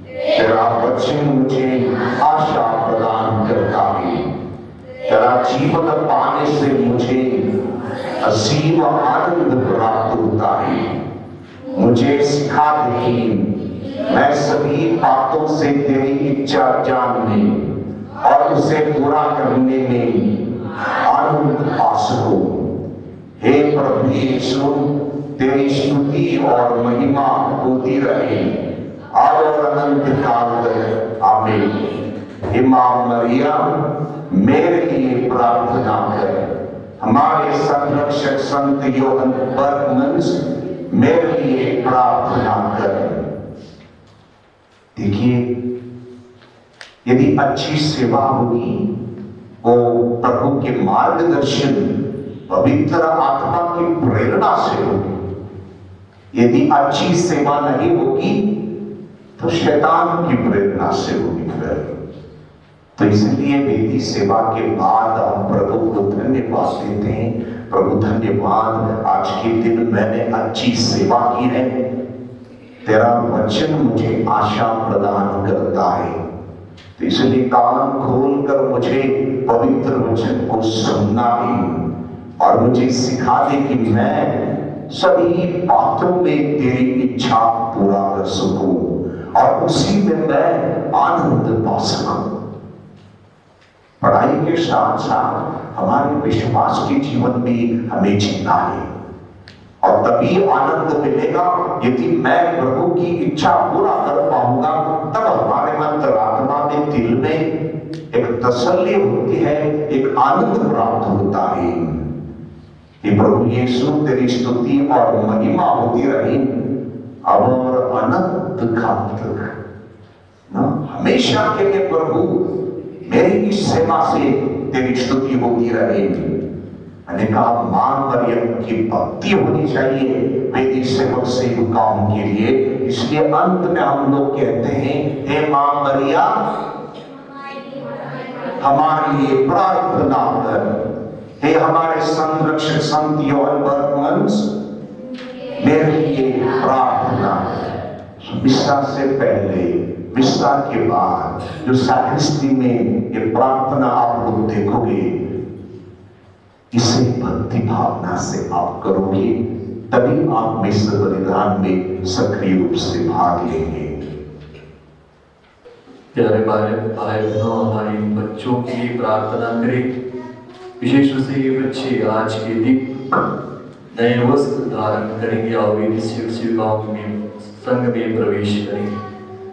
तेरा वचन मुझे आशा प्रदान करता है। तेरा जीवन पाने से मुझे असीम आनंद प्राप्त होता है। मुझे सिखा दे कि मैं सभी बातों से तेरी इच्छा जानने और उसे पूरा करने में आनंद पा सकूं। हे प्रभु यीशु, तेरी स्तुति और महिमा होती रहे और अनंत काल तक। आमीन। इमाम मरियम, मेरे लिए प्रार्थना कर। हमारे संरक्षक संत योहन बर्गमन्स, मेरे लिए प्रार्थना कर। देखिए, यदि अच्छी सेवा होगी, वो प्रभु के मार्गदर्शन, पवित्र आत्मा की प्रेरणा से होगी। यदि अच्छी सेवा नहीं होगी, तो शैतान की प्रेरणा से होगी। फिर तो इसलिए वेदी सेवा के बाद हम प्रभु को धन्यवाद देते हैं। प्रभु धन्यवाद, आज के दिन मैंने अच्छी सेवा की है। तेरा वचन मुझे आशा प्रदान करता है। तो इसलिए कान खोलकर मुझे पवित्र वचन को सुनना है और मुझे सिखा दे कि मैं सभी बातों में तेरी इच्छा पूरा कर सकूं और उसी में मैं आनंद पा सकूं। पढ़ाई के साथ साथ हमारे विश्वास के जीवन भी हमें जीना है और तभी आनंद मिलेगा यदि मैं प्रभु की इच्छा पूरा कर पाऊंगा। तब हमारे अंतरात्मा में, दिल में एक तसल्ली होती है, एक आनंद प्राप्त होता है कि प्रभु यीशु तेरी स्तुति और महिमा होती रही अब और अनंत काल तक ना। हमेशा के लिए प्रभु मेरी इस सेवा से तेरी स्तुति होती रहेगी। मैंने कहा मां मरियम की भक्ति होनी चाहिए वेदी सेवक सेविकाओं के लिए। इसलिए अंत में हम लोग कहते हैं, हे मां मरिया हमारे लिए प्रार्थना कर। हे हमारे संरक्षक संत योहन बर्गमन्स मेरे लिए प्रार्थना कर। मिस्सा से पहले, मिस्सा के बाद जो सैक्रिस्टी में ये प्रार्थना आप लोग देखोगे, इसे भक्ति भावना से आप करोगे तभी आप मिस्र बलिदान में सक्रिय रूप से भाग लेंगे। प्यारे भाई बहनों, हमारे बच्चों के लिए प्रार्थना करें। विशेष रूप से ये बच्चे आज के दिन नए वस्त्र धारण करेंगे और वेदी सेविकाओं में संघ में प्रवेश करेंगे।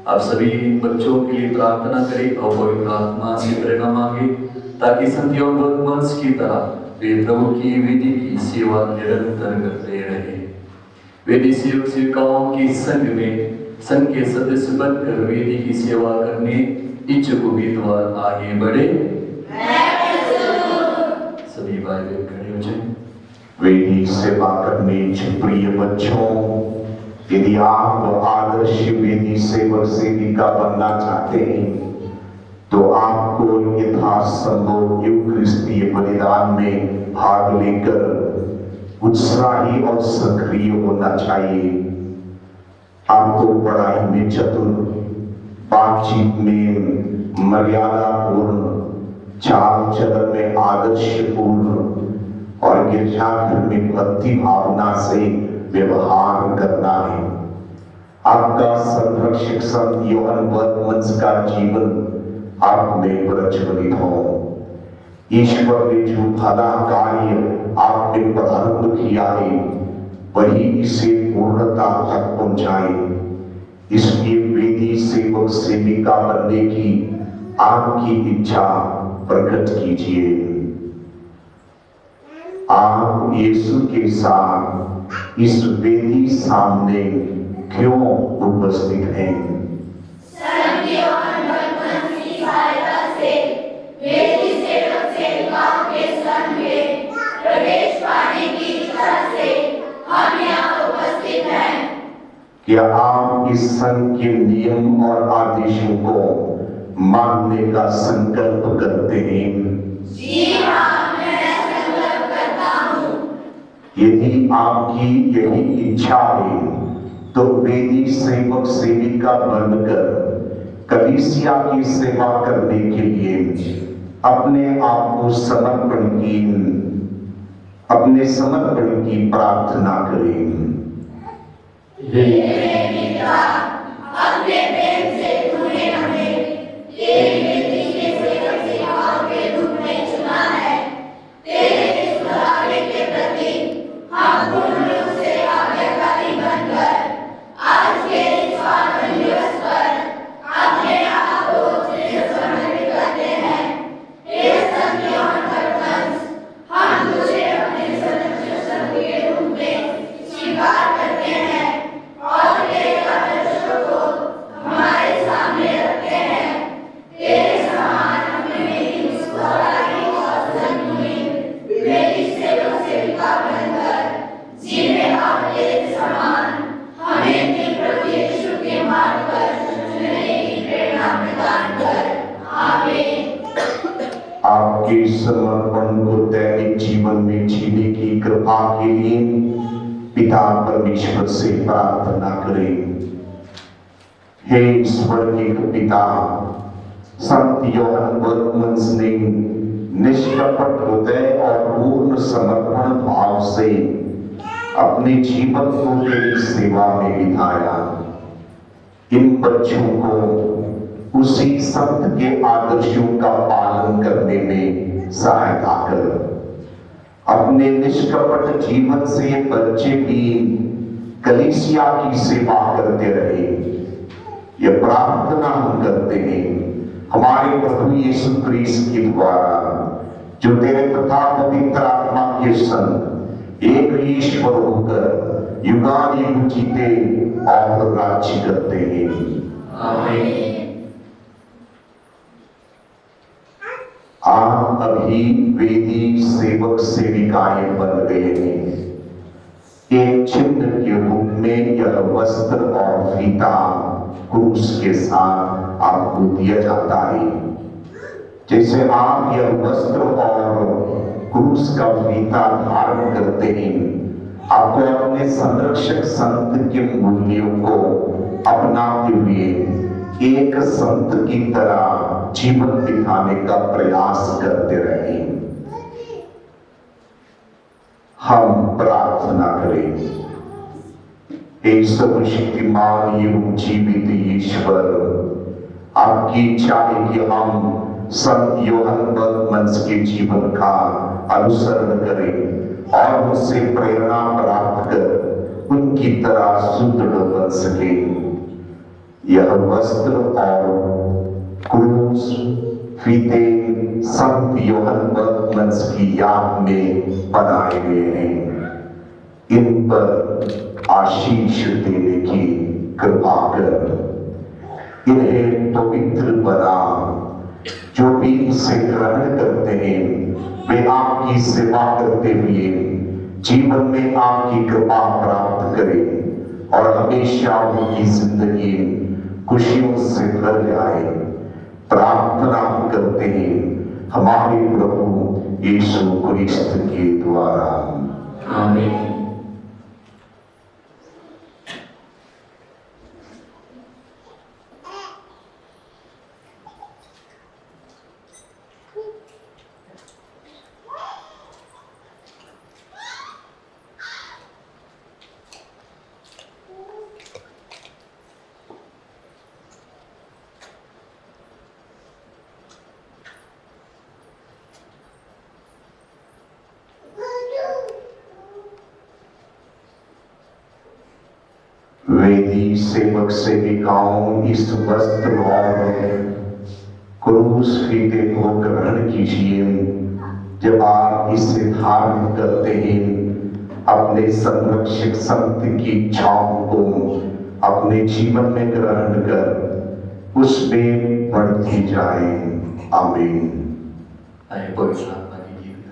आप सभी बच्चों के लिए प्रार्थना करें और पवित्र आत्मा से प्रेरणा मांगे ताकि संत योहन बर्गमन्स की तरह वे प्रभु की वेदी की सेवा निरंतर करते रहे। वेदी सेवक सेविकाओं के संघ में संघ के सदस्य बनकर वेदी की सेवा करने इच्छुक उम्मीदवार आगे बढ़े। सभी भाई बहन खड़े हो जाएं। वेदी सेवा करने प्रिय बच्चों, यदि आप आदर्श वेदी सेवक सेविका बनना चाहते हैं तो आपको यथासंभव यूक्रिस्तीय बलिदान में भाग लेकर उत्साही और सक्रिय होना चाहिए। आपको पढ़ाई में चतुर, बातचीत में मर्यादापूर्ण, चाल चलन में आदर्शपूर्ण और गिरजाघर में भक्ति भावना से व्यवहार करना है। आपका संरक्षक संत योहन बर्गमन्स का जीवन आप में प्रज्वलित हो। ईश्वर ने जो भला कार्य आप में प्रारंभ किया है वही इसे पूर्णता तक पहुंचाए। इसलिए वेदी सेवक सेविका बनने की आपकी इच्छा प्रकट कीजिए। आप यीशु के साथ इस वेदी सामने क्यों उपस्थित हैं? वेदी सेवक सेविकाओं के संघ में प्रवेश पाने की इच्छा से हम यहाँ उपस्थित हैं। क्या आप इस संघ के नियम और आदेशों को मानने का संकल्प करते हैं? जी हाँ, मैं संकल्प करता हूँ। यदि आपकी यही इच्छा है तो वेदी सेवक सेविका बनकर कलीसिया की सेवा करने के लिए अपने आप को अपने समर्पण की प्रार्थना करें। अपने प्रेम से तूने हमें तेरी वेदी के सेवक सेविकाओं के रूप में चुना है। तेरे इस बुलावे के प्रति हम पूर्ण रूप से आज्ञाकारी बनकर आज के इस पावन दिवस पर अपने आप को तुझे समर्पित करते हैं। हे संत योहन बर्गमन्स, हम तुझे अपने संरक्षक संघ के रूप में स्वीकार करते हैं और तेरे आदर्शों को हमारे सामने रखते हैं। तेरे समान हमें मेरी मुस्कुराई और संगीन वेदी सेवक सेविका बनकर जीने और तेरे समान हमें भी प्रभु यीशु के मार्ग पर चलने की प्रेरणा प्रदान कर। आमीन। आपके समर्पण को दैनिक जीवन में जीने की कृपा के लिए पिता परमेश्वर से प्रार्थना करें। हे ईश्वर के पिता, संत यूहन्ना बर्गमंस ने निष्कपट हृदय और पूर्ण समर्पण भाव से अपने जीवन को तेरी सेवा में बिताया। इन बच्चों को उसी संत के आदर्शों का पालन करने में सहायता कर। अपने निष्कपट जीवन से ये बच्चे भी कलीसिया की सेवा करते रहे। ये प्रार्थना हम करते हैं हमारे प्रभु यीशु क्रिस्त के द्वारा, जो तेरे तथा पवित्र आत्मा के संग एक ईश्वर होकर युगानुयुग जीते और राज्य करते हैं। आमीन। आप अभी वेदी सेवक सेविकाएं बन गए हैं। एक चिन्ह के रूप में यह वस्त्र और फीता क्रूस के साथ आपको दिया जाता है। जैसे आप यह वस्त्र और क्रूस का फीता धारण करते हैं, आपको अपने संरक्षक संत के मूल्यों को अपनाते हुए एक संत की तरह जीवन बिताने का प्रयास करते रहे। हम प्रार्थना करें। हे सर्वशक्तिमान एवं जीवित ईश्वर, आपकी इच्छा है कि हम संत यूहन्ना बर्गमंस के जीवन का अनुसरण करें और उनसे प्रेरणा प्राप्त कर उनकी तरह सुदृढ़ बन सके। यह वस्त्र और क्रूस फीते संत यूहन्ना बर्गमंस की याद में बनाए गए हैं। इन पर आशीष देने की कृपा कर। इन्हें पवित्र बना। जो भी इसे ग्रहण करते हैं वे आपकी सेवा करते हुए जीवन में आपकी कृपा प्राप्त करें और हमेशा उनकी जिंदगी खुशियों से भर जाए। प्रार्थना करते हैं हमारे प्रभु यीशु क्रिस्त के द्वारा। आमीन। वेदी सेवक सेविकाओं इस वस्त्र और क्रूस फीते को ग्रहण कीजिए। जब आप इसे धारण करते हैं अपने संरक्षक संत की इच्छाओं को अपने जीवन में ग्रहण कर उसमें बढ़ती जाए। आमीन। आइए पवित्र आत्मा की जीवित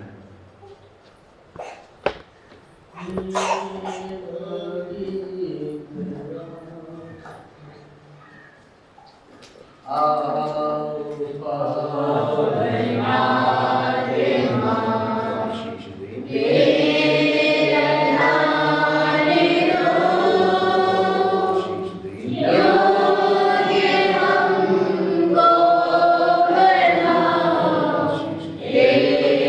Yeah.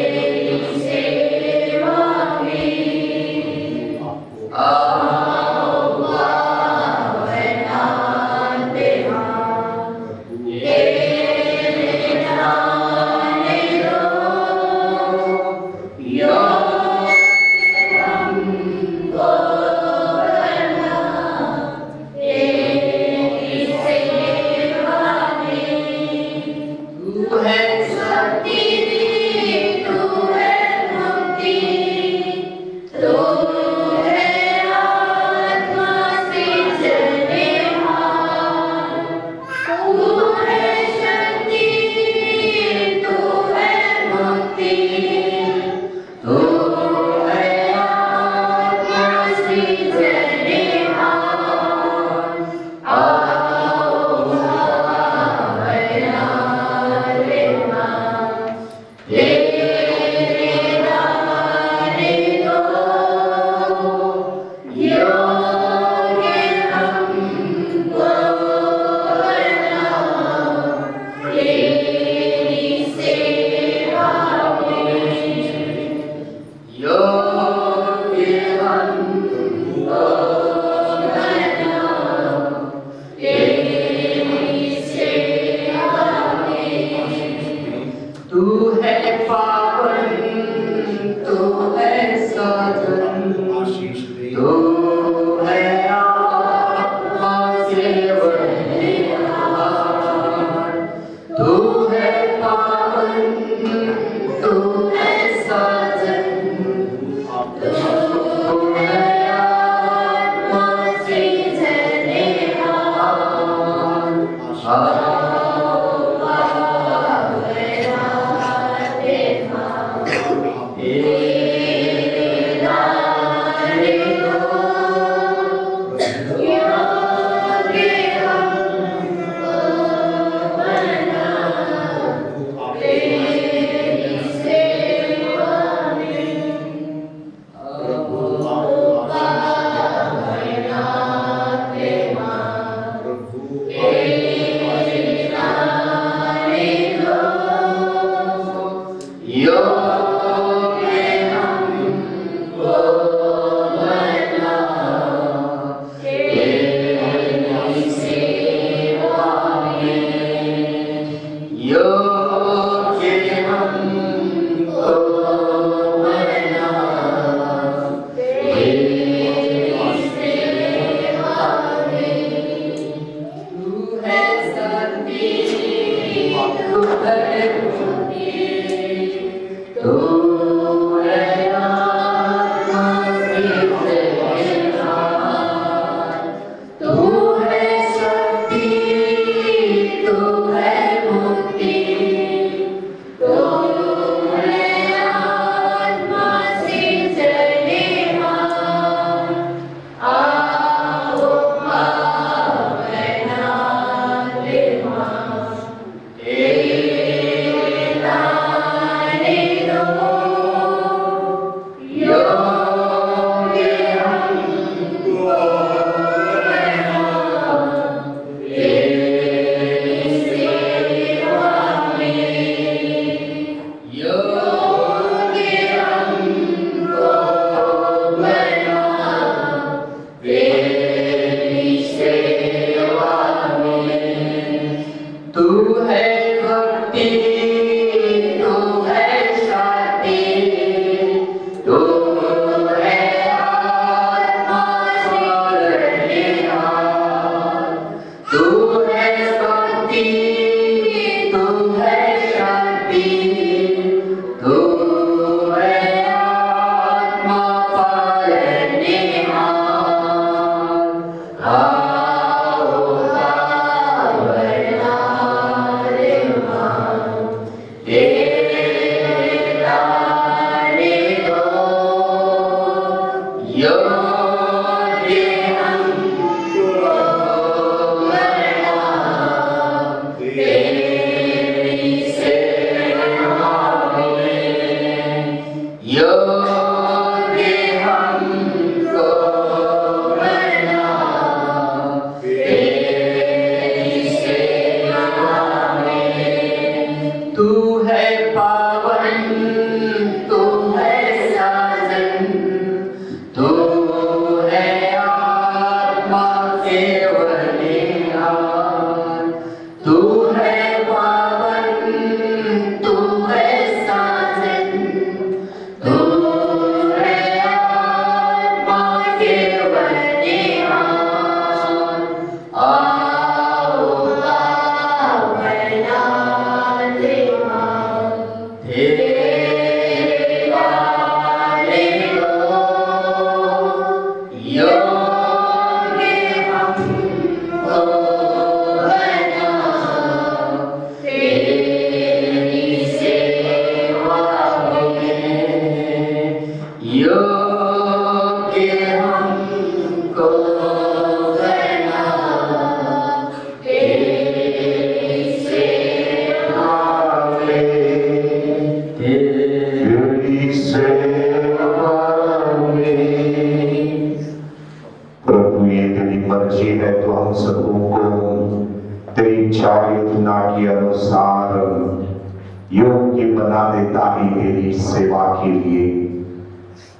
योग्य बना देता है तेरी सेवा के लिए।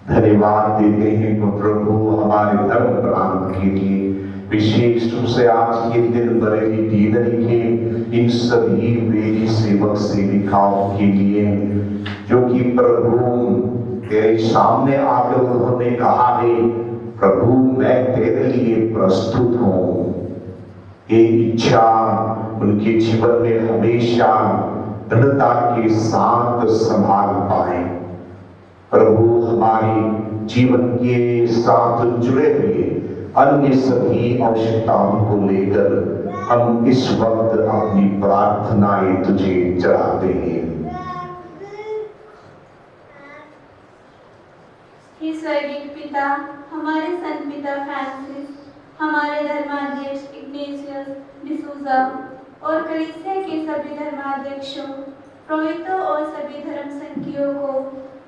धन्यवाद देते हैं प्रभु हमारे धर्म प्रांत के लिए, विशेष रूप से आज के दिन बरेली दीनरी के इन सभी वेदी सेवक सेविकाओं के लिए जो कि प्रभु तेरे सामने आकर उन्होंने कहा है प्रभु मैं तेरे लिए प्रस्तुत हूँ। ये इच्छा उनके जीवन में हमेशा दृढ़ता के साथ संभाल पाए। प्रभु हमारे जीवन के साथ जुड़े हुए अन्य सभी आवश्यकताओं को लेकर हम इस वक्त अपनी प्रार्थनाएं तुझे चढ़ाते हैं। हे स्वर्गीय पिता, हमारे संत पिता फ्रांसिस, हमारे धर्माध्यक्ष इग्नेशियस डिसूजा और कलीसिया के सभी धर्माध्यक्षों, पुरोहितों और सभी धर्म संघियों को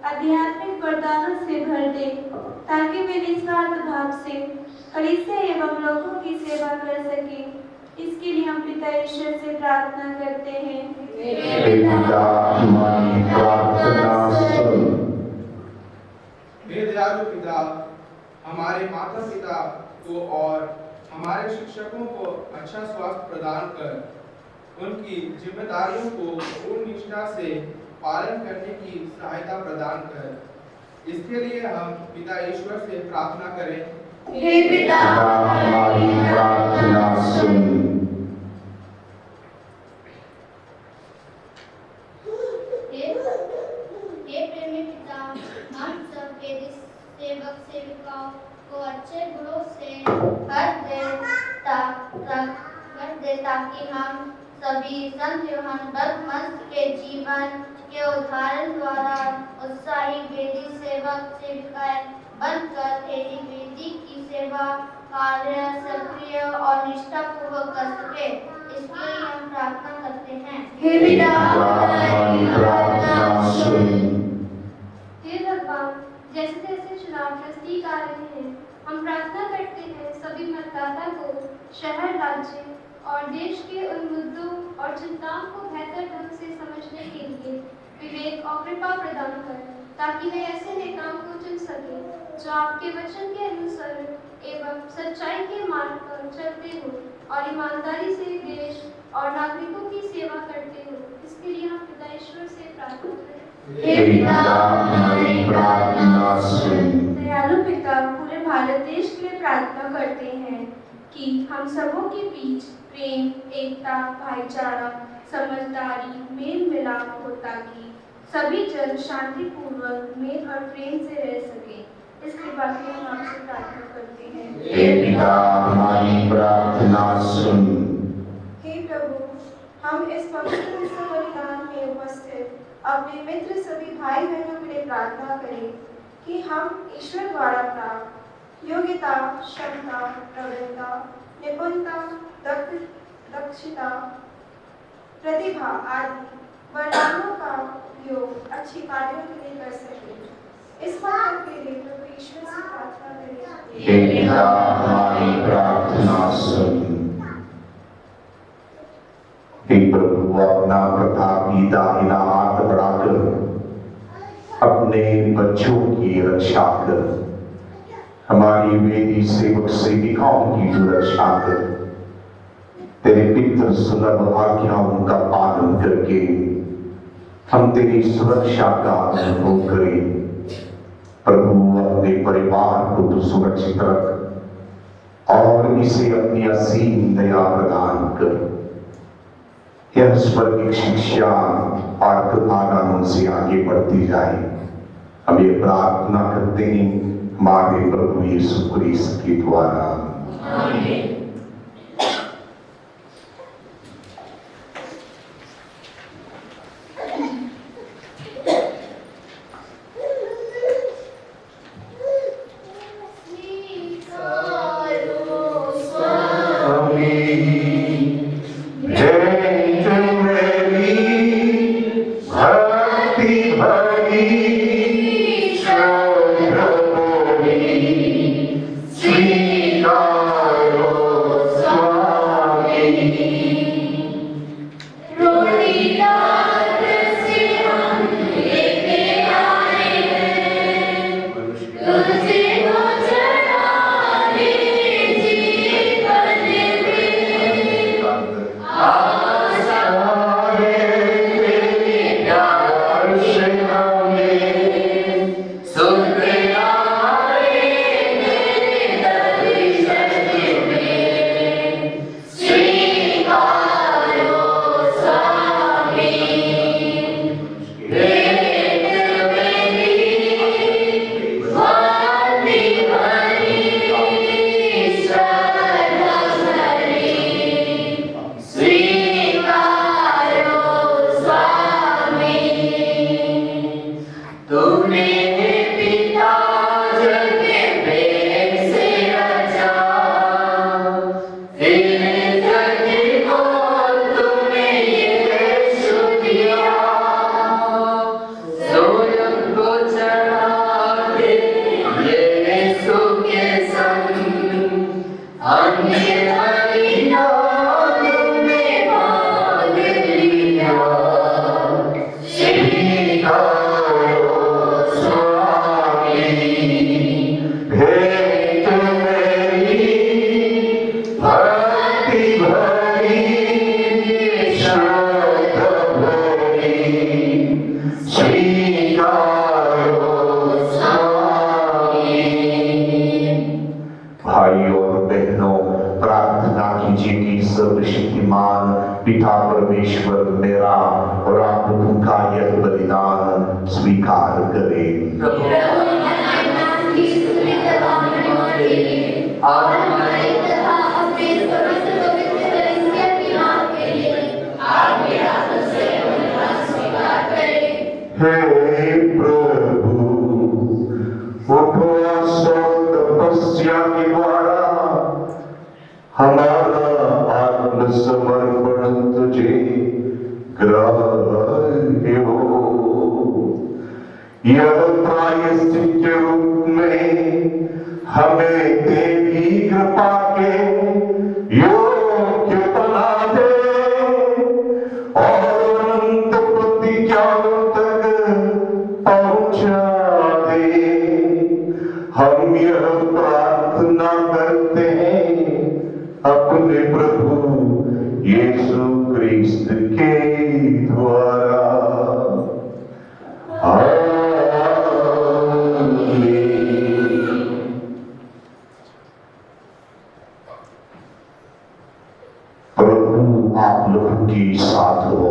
आध्यात्मिक वरदानों से भर दे, ताकि वे निस्वार्थ भाव से कलीसिया एवं लोगों की सेवा कर सके। इसके लिए हम पिता ईश्वर से प्रार्थना करते हैं। हे पिता, हमारी प्रार्थना सुन। हे दयालु पिता, हमारे माता पिता को और हमारे शिक्षकों को अच्छा स्वास्थ्य प्रदान कर उनकी जिम्मेदारियों को पूर्ण निष्ठा से पालन करने की सहायता प्रदान कर। इसके लिए हम पिता ईश्वर से प्रार्थना करें। हे पिता, हमारी प्रार्थना सुन। हे प्रेमी पिता, हम सब के सेवक सेविकाओं को अच्छे गुणों से कर दे ताकि हम सभी संत यूहन्ना बपतिस्मा के जीवन के उदाहरण द्वारा उत्साही वेदी सेवक सेविकाएं बनकर तेरी वेदी की सेवा कार्य सक्रिय और निष्ठापूर्वक कर सके। इसके लिए हम प्रार्थना करते हैं। हे पिता, हमारी प्रार्थना सुन। हे भगवान, जैसे जैसे चुनाव नजदीक आ रहे हैं, हम प्रार्थना करते हैं सभी मतदाता को शहर, राज्य और देश के उन मुद्दों और चिंताओं को बेहतर ढंग से समझने के लिए विवेक और कृपा प्रदान कर, ताकि वे ऐसे नेताओं को चुन सके जो आपके वचन के अनुसार एवं सच्चाई के मार्ग पर चलते हो और ईमानदारी से देश और नागरिकों की सेवा करते हो। इसके लिए हम पिता ईश्वर से प्रार्थना करें। हे पिता, हमारी प्रार्थना सुन। दयालु पिता, पूरे भारत देश के लिए प्रार्थना करते हैं कि हम सबों के बीच प्रेम, एकता, भाईचारा, समझदारी, मेल मिलाप हो, ताकि सभी जन शांतिपूर्वक मेल और प्रेम से रह सके। इस कृपा के हम आपसे प्रार्थना करते हैं। हे पिता, हमारी प्रार्थना सुन। हे प्रभु, हम इस पवित्र विश्व बलिदान में उपस्थित अपने मित्र सभी भाई बहनों के लिए प्रार्थना करें कि हम ईश्वर द्वारा प्राप्त योग्यता, क्षमता, प्रवीणता, निपुणता, दक्षता, प्रतिभा आदि वरदानों का उपयोग अच्छी कार्यों के लिए कर सके। इस बात के लिए प्रभु ईश्वर से प्रार्थना करें। हे पिता, हमारी प्रार्थना सुन। हे प्रभु, अपना प्रतापी दाहिना हाथ बढ़ाकर अपने बच्चों की रक्षा कर, हमारी वेदी सेवक सेविकाओं की जो रक्षा कर, तेरे पितृ सुलभ आज्ञाओं का पालन करके हम तेरी सुरक्षा का अनुभव करें। प्रभु, अपने परिवार को तो सुरक्षित रख और इसे अपनी असीम दया प्रदान कर। यह स्वर्गीय शिक्षा और आनंद से आगे बढ़ती जाए, हम ये प्रार्थना करते हैं हमारे प्रभु यीशु क्रिस्त के द्वारा। आमीन। तूने पिता पिता परमेश्वर मेरा और आप उनका यह बलिदान स्वीकार करें। हे प्रभु, उपवास और तपस्या के द्वारा हमारा आत्मसमर्पण तुझे ग्राह्य हो। यह प्रायश्चित के रूप में हमें तेरी कृपा के योग्य बना दे और अनंत प्रतिज्ञाओं तक पहुंचा दे। हम यह प्रार्थना करते हैं अपने प्रभु यीशु क्रिस्त के द्वारा। प्रभु आप लोगों के साथ हो।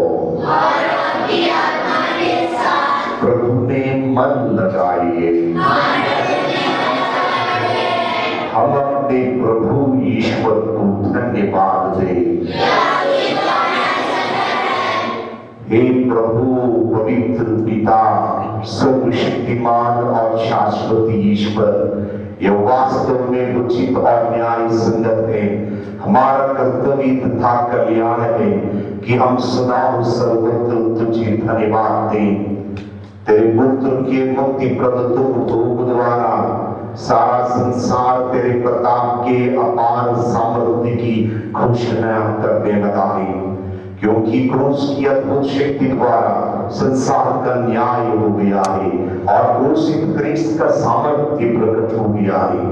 प्रभु में मन लगाइए। हम अपने प्रभु ईश्वर को धन्यवाद दें। हे प्रभु पवित्र पिता सर्वशक्तिमान और शाश्वत ईश्वर, यह वास्तव में उचित और न्याय संगत है। हमारा कर्तव्य तथा कल्याण है कि हम सदा सर्वत्र तुझे धन्यवाद दें। तेरे पुत्र के मुक्ति प्रदत्त द्वारा सारा संसार तेरे प्रताप के अपार सामर्थ्य की घोषणा करने लगा है, क्योंकि क्रूस की अद्भुत शक्ति द्वारा संसार का न्याय हो गया है और क्रूसित क्रिस्त का सामर्थ्य प्रकट हो गया है।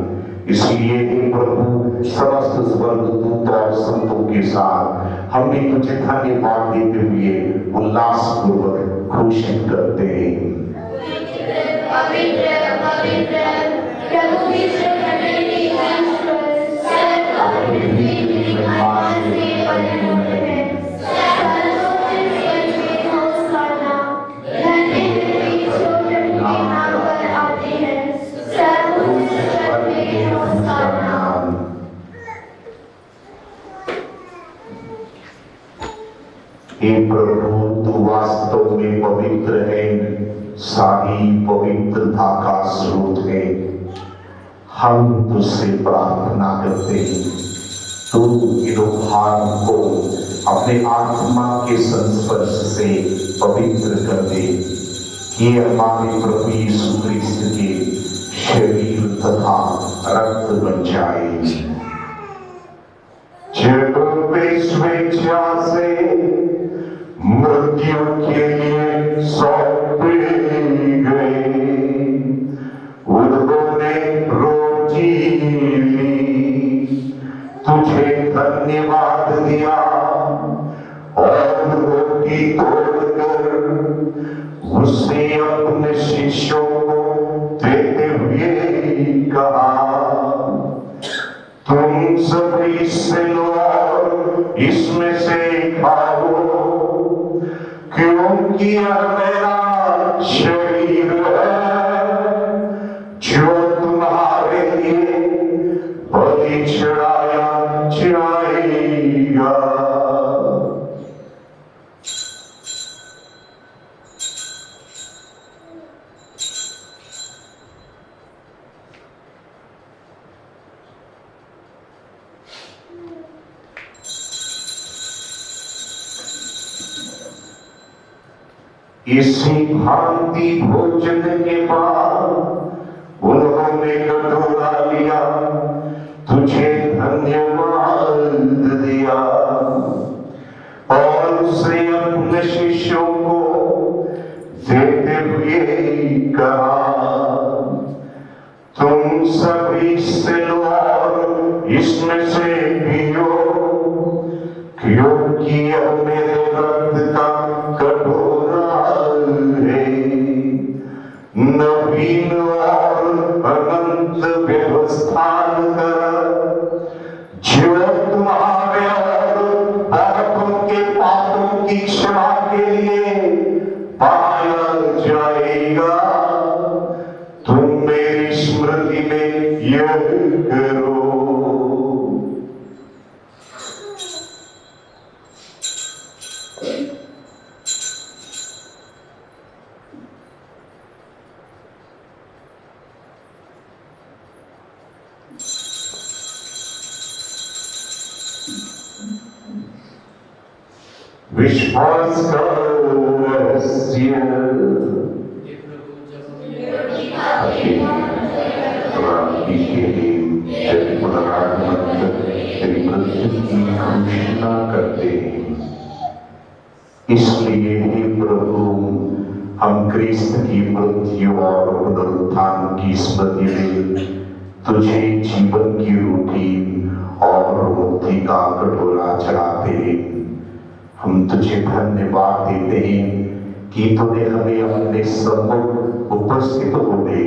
इसलिए हे प्रभु, समस्त स्वर्गदूत और संतों के साथ हम भी तुझे धन्यवाद देते हुए उल्लासपूर्वक घोषित करते हैं। हे प्रभु, तू वास्तव में पवित्र है, सारी पवित्रता का स्रोत है। हम तुझसे प्रार्थना करते हैं, तू इन उपहारों को अपने आत्मा के संस्पर्श से पवित्र कर दे, कि हमारे प्रभु यीशु क्रिस्त के शरीर तथा रक्त बन जाए। जब वे स्वेच्छा से मृत्यु के लिए सौंपे गए, उन्होंने रोटी ली, तुझे धन्यवाद दिया और रोटी तोड़कर उसे अपने शिष्यों को देते हुए कहा, तुम सब इससे लो और इसमें से खाओ, क्योंकि यह मेरा शरीर है जो तुम्हारे लिए बलि चढ़ाया जाएगा। इसी भांति भोजन के बाद उन्होंने कटोरा लिया, तुझे धन्यवाद दिया और उसे अपने शिष्यों को देते हुए कहा, तुम सभी से लो और इसमें से पियो, क्योंकि यह मेरे रक्त का कटोरा है, नवीन और अनंत व्यवस्थान का, जो तुम्हारे और बहुतों के पापों की क्षमा के लिए पाया जाएगा। तुम मेरी स्मृति में यह करो। विश्वास करो रहस्य घोषणा करते हैं। इसलिए हे प्रभु, हम क्रिस्त की मृत्यु और पुनरुत्थान की स्मृति में तुझे जीवन की रोटी और मुक्ति का कटोरा चढ़ाते हैं। हम तुझे धन्यवाद देते हैं कि तूने हमें अपने सम्मुख उपस्थित होने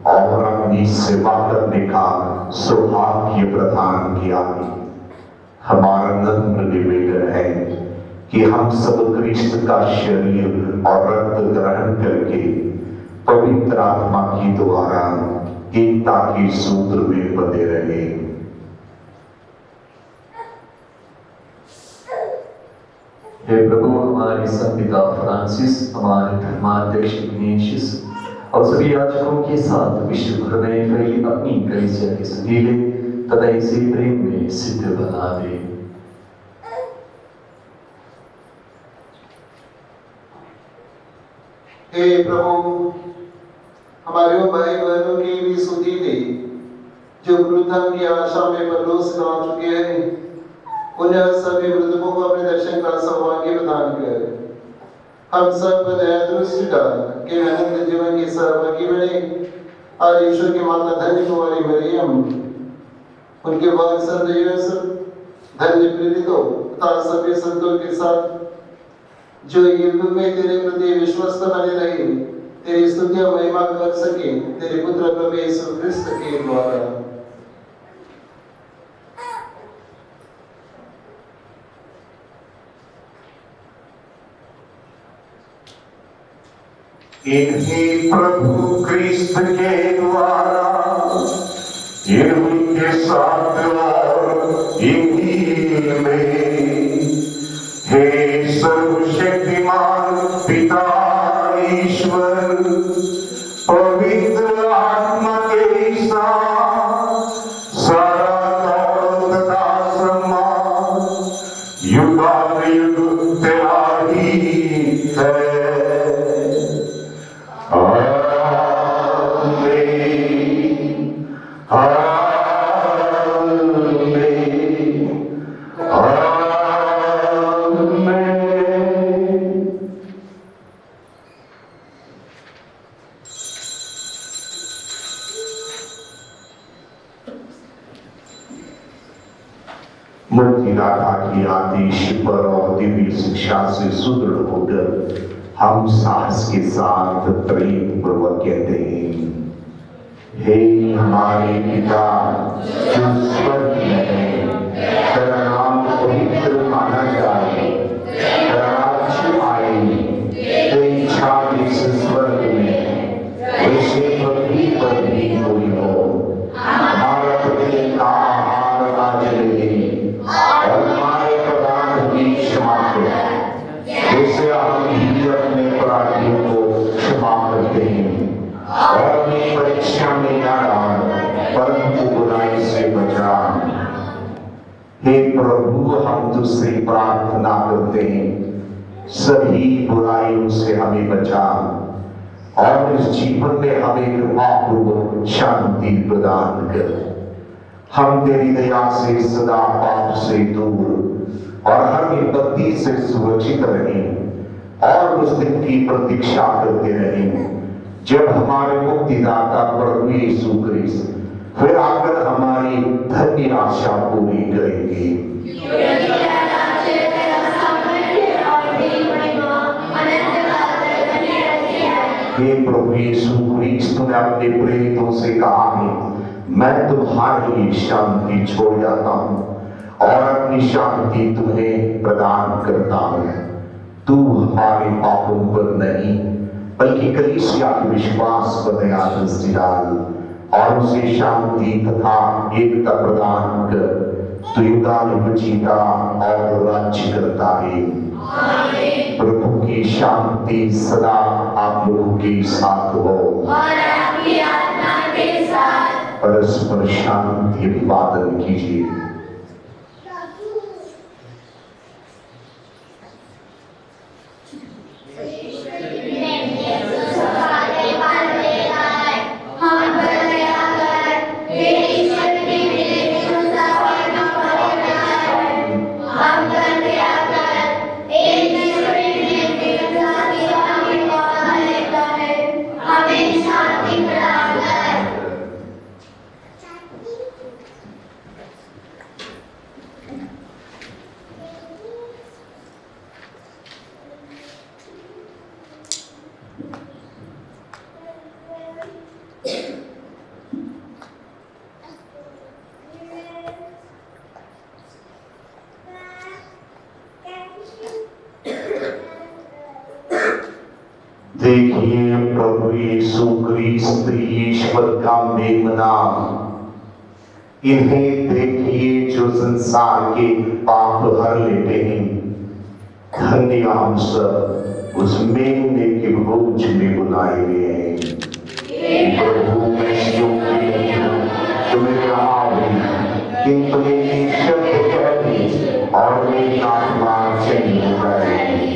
और अपनी सेवा करने का सौभाग्य प्रदान किया। हमारा नम्र निवेदन है कि हम सब क्रिस्त का शरीर और रक्त ग्रहण करके पवित्र आत्मा की द्वारा एकता के सूत्र में बंधे रहे। हे प्रभु, हमारे संपिता फ्रांसिस, हमारे धर्माध्यक्ष इग्नेशियस और सभी याजकों के साथ विश्व भर में फैली अपनी कलीसिया के सदीले तथा इसे प्रेम में सिद्ध बना दे। हे प्रभु, हमारे भाई बहनों की भी सुधीले जो पुनरुत्थान की आशा में परलोक से लौट चुके हैं, उन्हें सभी मृतकों को अपने दर्शन का सौभाग्य प्रदान कर हम सब दया दृष्टि डाल के अनंत जीवन की सहभागी बने। और ईश्वर की माता धन्य कुमारी मरियम, उनके बाद संत यूसुफ, धन्य प्रेरितों तथा सभी संतों के साथ जो युग में तेरे प्रति विश्वस्त बने रहे, तेरी स्तुति और महिमा कर सके, तेरे पुत्र प्रभु यीशु ख्रिस्त के द्वारा। इन्हीं प्रभु क्रिस्त के द्वारा इनके साथ और इन्हीं में हे सर्वशक्तिमान पिता ईश्वर पवित्र आत्मा के साथ सारा गौरव तथा सम्मान युगानुयुग तेरा ही है। मुक्तिदाता की आदेश पर और दिव्य शिक्षा से सुदृढ़ होकर हम साहस के साथ प्रेम पूर्वक कहते हैं, हे हमारे पिता जो स्वर्ग में है, तेरा नाम पवित्र माना जाए, तेरा राज्य आए, तेरी इच्छा जैसे स्वर्ग में वैसे पृथ्वी पर भी पूरी हो। हमारा प्रतिदिन का आहार आज दे और हमारे अपराध की क्षमा कर, जैसे हम भी अपने अपराधियों को क्षमा करते हैं, और अपनी परीक्षा में न डाल परंतु बुराई से बचा। हे प्रभु, हम तुझसे प्रार्थना करते हैं सभी बुराइयों से हमें बचा और इस जीवन में हमें कृपापूर्वक शांति प्रदान कर। हम तेरी दया से सदा पाप से दूर और हर विपत्ति से सुरक्षित रहें और उस दिन की प्रतीक्षा करते रहें जब हमारे मुक्तिदाता प्रभु यीशु क्रिस्त फिर आकर हमारी धन्य आशा पूरी करेंगे। हे प्रभु यीशु क्रिस्त, तूने अपने प्रेरितों से कहा है, मैं तुम्हारे लिए शांति छोड़ जाता हूं और अपनी शांति तुम्हें प्रदान करता हूं। तू हमारे पापों पर नहीं बल्कि कलीसिया के विश्वास पर दया दृष्टि डाल और उसे शांति तथा एकता प्रदान कर। तू युगायुग जीता और राज्य करता है। प्रभु की शांति सदा आप लोगों के साथ हो और आपकी आत्मा के साथ। परस्पर शांति अभिवादन कीजिए। देखिए प्रभु यीशु क्रिस्त ईश्वर का मेमना, इन्हें देखिए जो संसार के पाप हर लेते हैं। धन्य हम सब उस मेमने के भोज में बुलाए गए हैं। प्रभु मैं योग्य नहीं हूं तुम मेरे आओ, किंतु मेरी शब्द कहते और मेरी आत्मा चली जाएगी।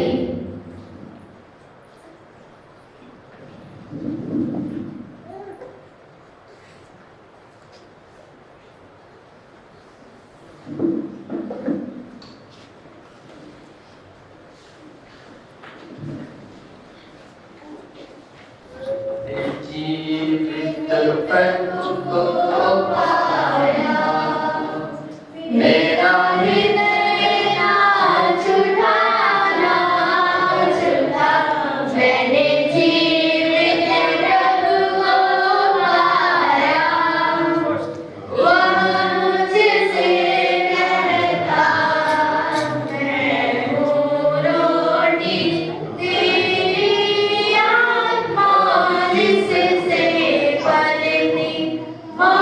Oh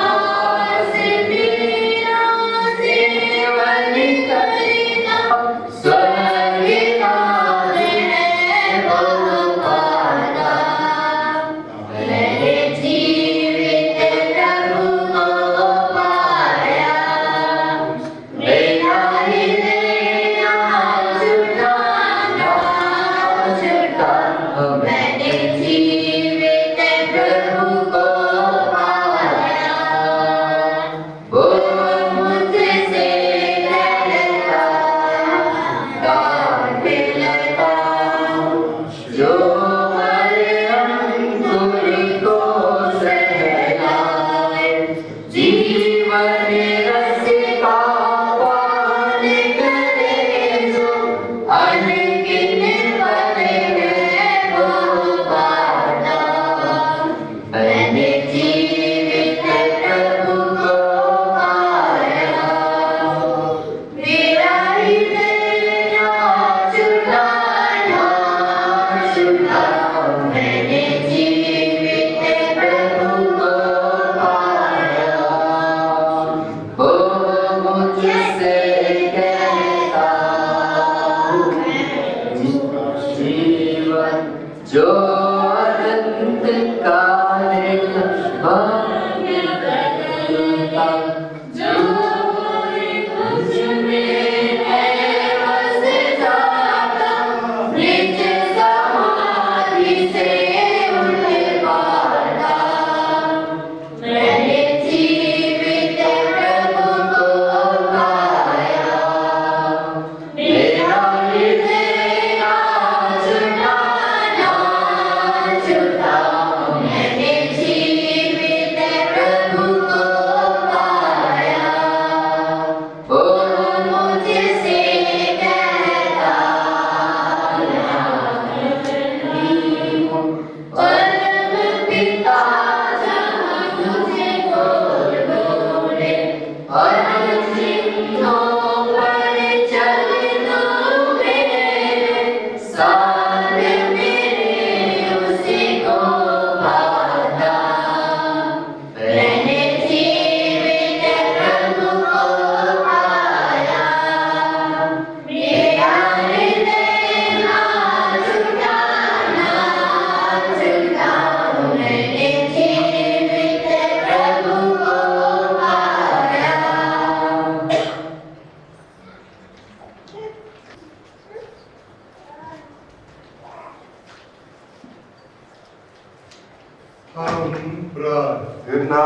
प्रार्थना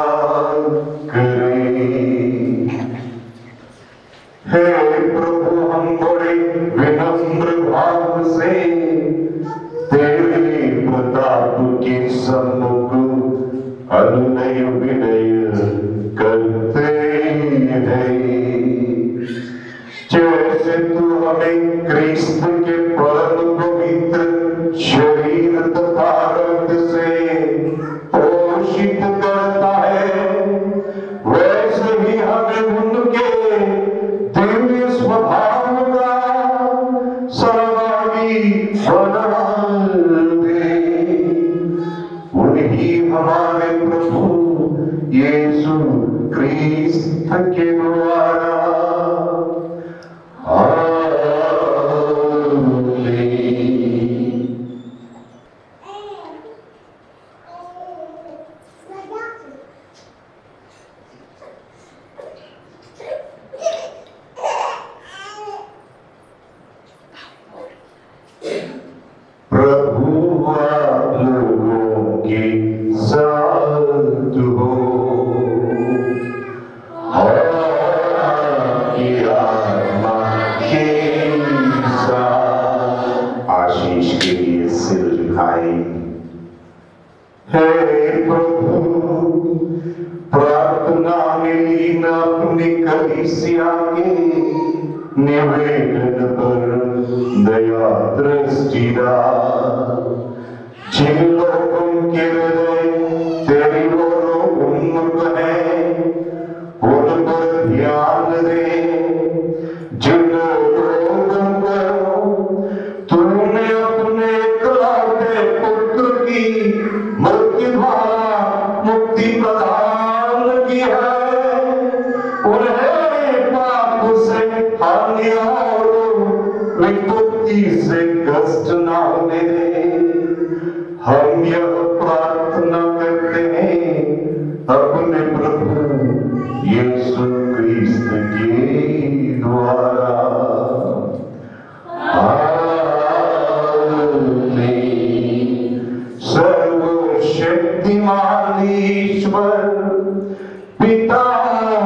करें। हे प्रभु, हम बड़े विनम्र भाव से तेरे प्रताप के सम्मुख अनुनय विनय करते हैं। जैसे तू हमें क्रिस्त के परम पवित्र शरीर तथा रक्त से पोषित करता है, वैसे ही हमें उनके दिव्य स्वभाव का सहभागी बना दे। उन्हीं हमारे प्रभु यीशु क्रिस्त के द्वारा। प्रभु आप लोगों के साथ हो और आपकी आत्मा के साथ। आशीष के लिए सिर झुकाए। हे प्रभु, प्रार्थना में लीन अपनी कलीसिया के निवेदन पर दया दृष्टि डाल। जिन लोगों के हृदय तेरी ओर उन्मुख है, उन पर ध्यान दे। जिन लोगों को तूने अपने इकलौते पुत्र की मृत्यु द्वारा मुक्ति प्रदान की है, उन्हें पाप से हानि और विपत्ति से कष्ट न होने दे। हम यह प्रार्थना करते हैं अपने प्रभु यीशु क्रिस्त के द्वारा। आमीन। सर्वशक्तिमान ईश्वर पिता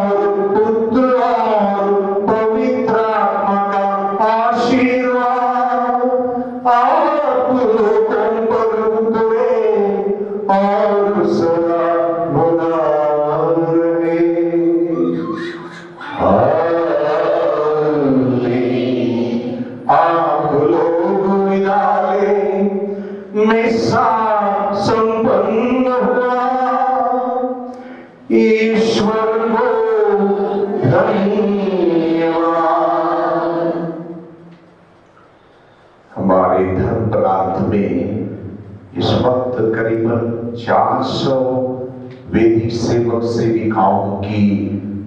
और पुत्र और पवित्र आत्मा का आशीर्वाद आप लोगों पर उतरे और सदा बना रहे। आमीन। आप लोग विदा लें। मिसा संपन्न हुआ। ईश्वर को धन्यवाद। हमारे धर्म प्रांत में इस वक्त करीबन 400 वेदी सेवक सेविकाओं की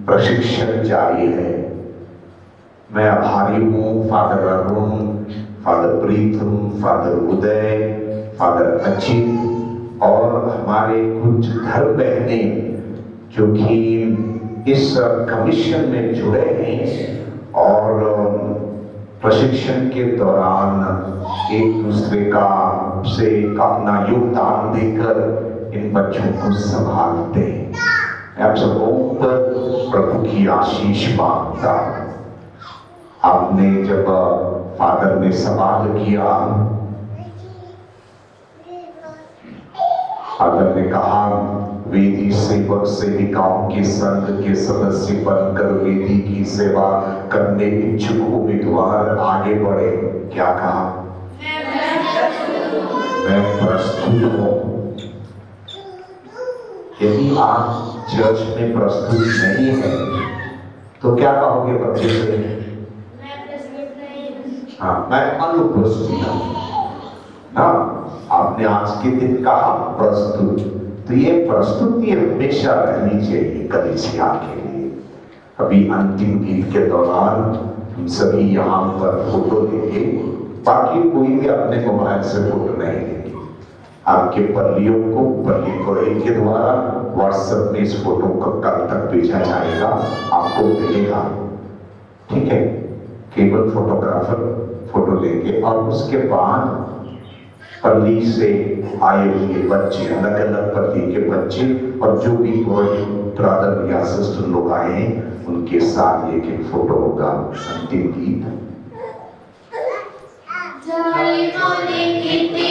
प्रशिक्षण जारी है। मैं आभारी हूँ फादर अरुण, फादर प्रीतम, फादर उदय, फादर अचित और हमारे कुछ धर्म बहने जो कि इस कमीशन में जुड़े हैं और प्रशिक्षण के दौरान एक दूसरे का से अपना योगदान देकर इन बच्चों को संभालते हैं। मैं आप सबों पर प्रभु की आशीष मांगता। आपने जब फादर ने सवाल किया, फादर ने कहा वेदी सेवक सेविकाओं के संघ के सदस्य बनकर वेदी की सेवा करने इच्छुक उम्मीदवार आगे बढ़े। क्या कहा? मैं प्रस्तुत हूँ। यदि आप चर्च में प्रस्तुत नहीं है तो क्या कहोगे बच्चे से? हाँ, मैं अनुपस्थित हूँ ना। आपने आज के दिन कहा प्रस्तुत, तो ये प्रस्तुति हमेशा रहनी चाहिए कलीसिया के लिए। अभी अंतिम गीत के दौरान हम सभी यहाँ पर फोटो लेंगे, बाकी कोई भी अपने मोबाइल से फोटो नहीं लेंगे। आपके पल्लियों को पल्ली कोई के द्वारा व्हाट्सएप में इस फोटो को कल तक भेजा जाएगा, आपको मिलेगा। ठीक है, केवल फोटोग्राफर फोटो लेंगे और उसके बाद पल्ली से आए हुए बच्चे, अलग अलग पल्ली के बच्चे और जो भी ब्रदर या सिस्टर लोग आए हैं उनके साथ एक एक फोटो होगा। अंतिम गीत जय बोले कितनी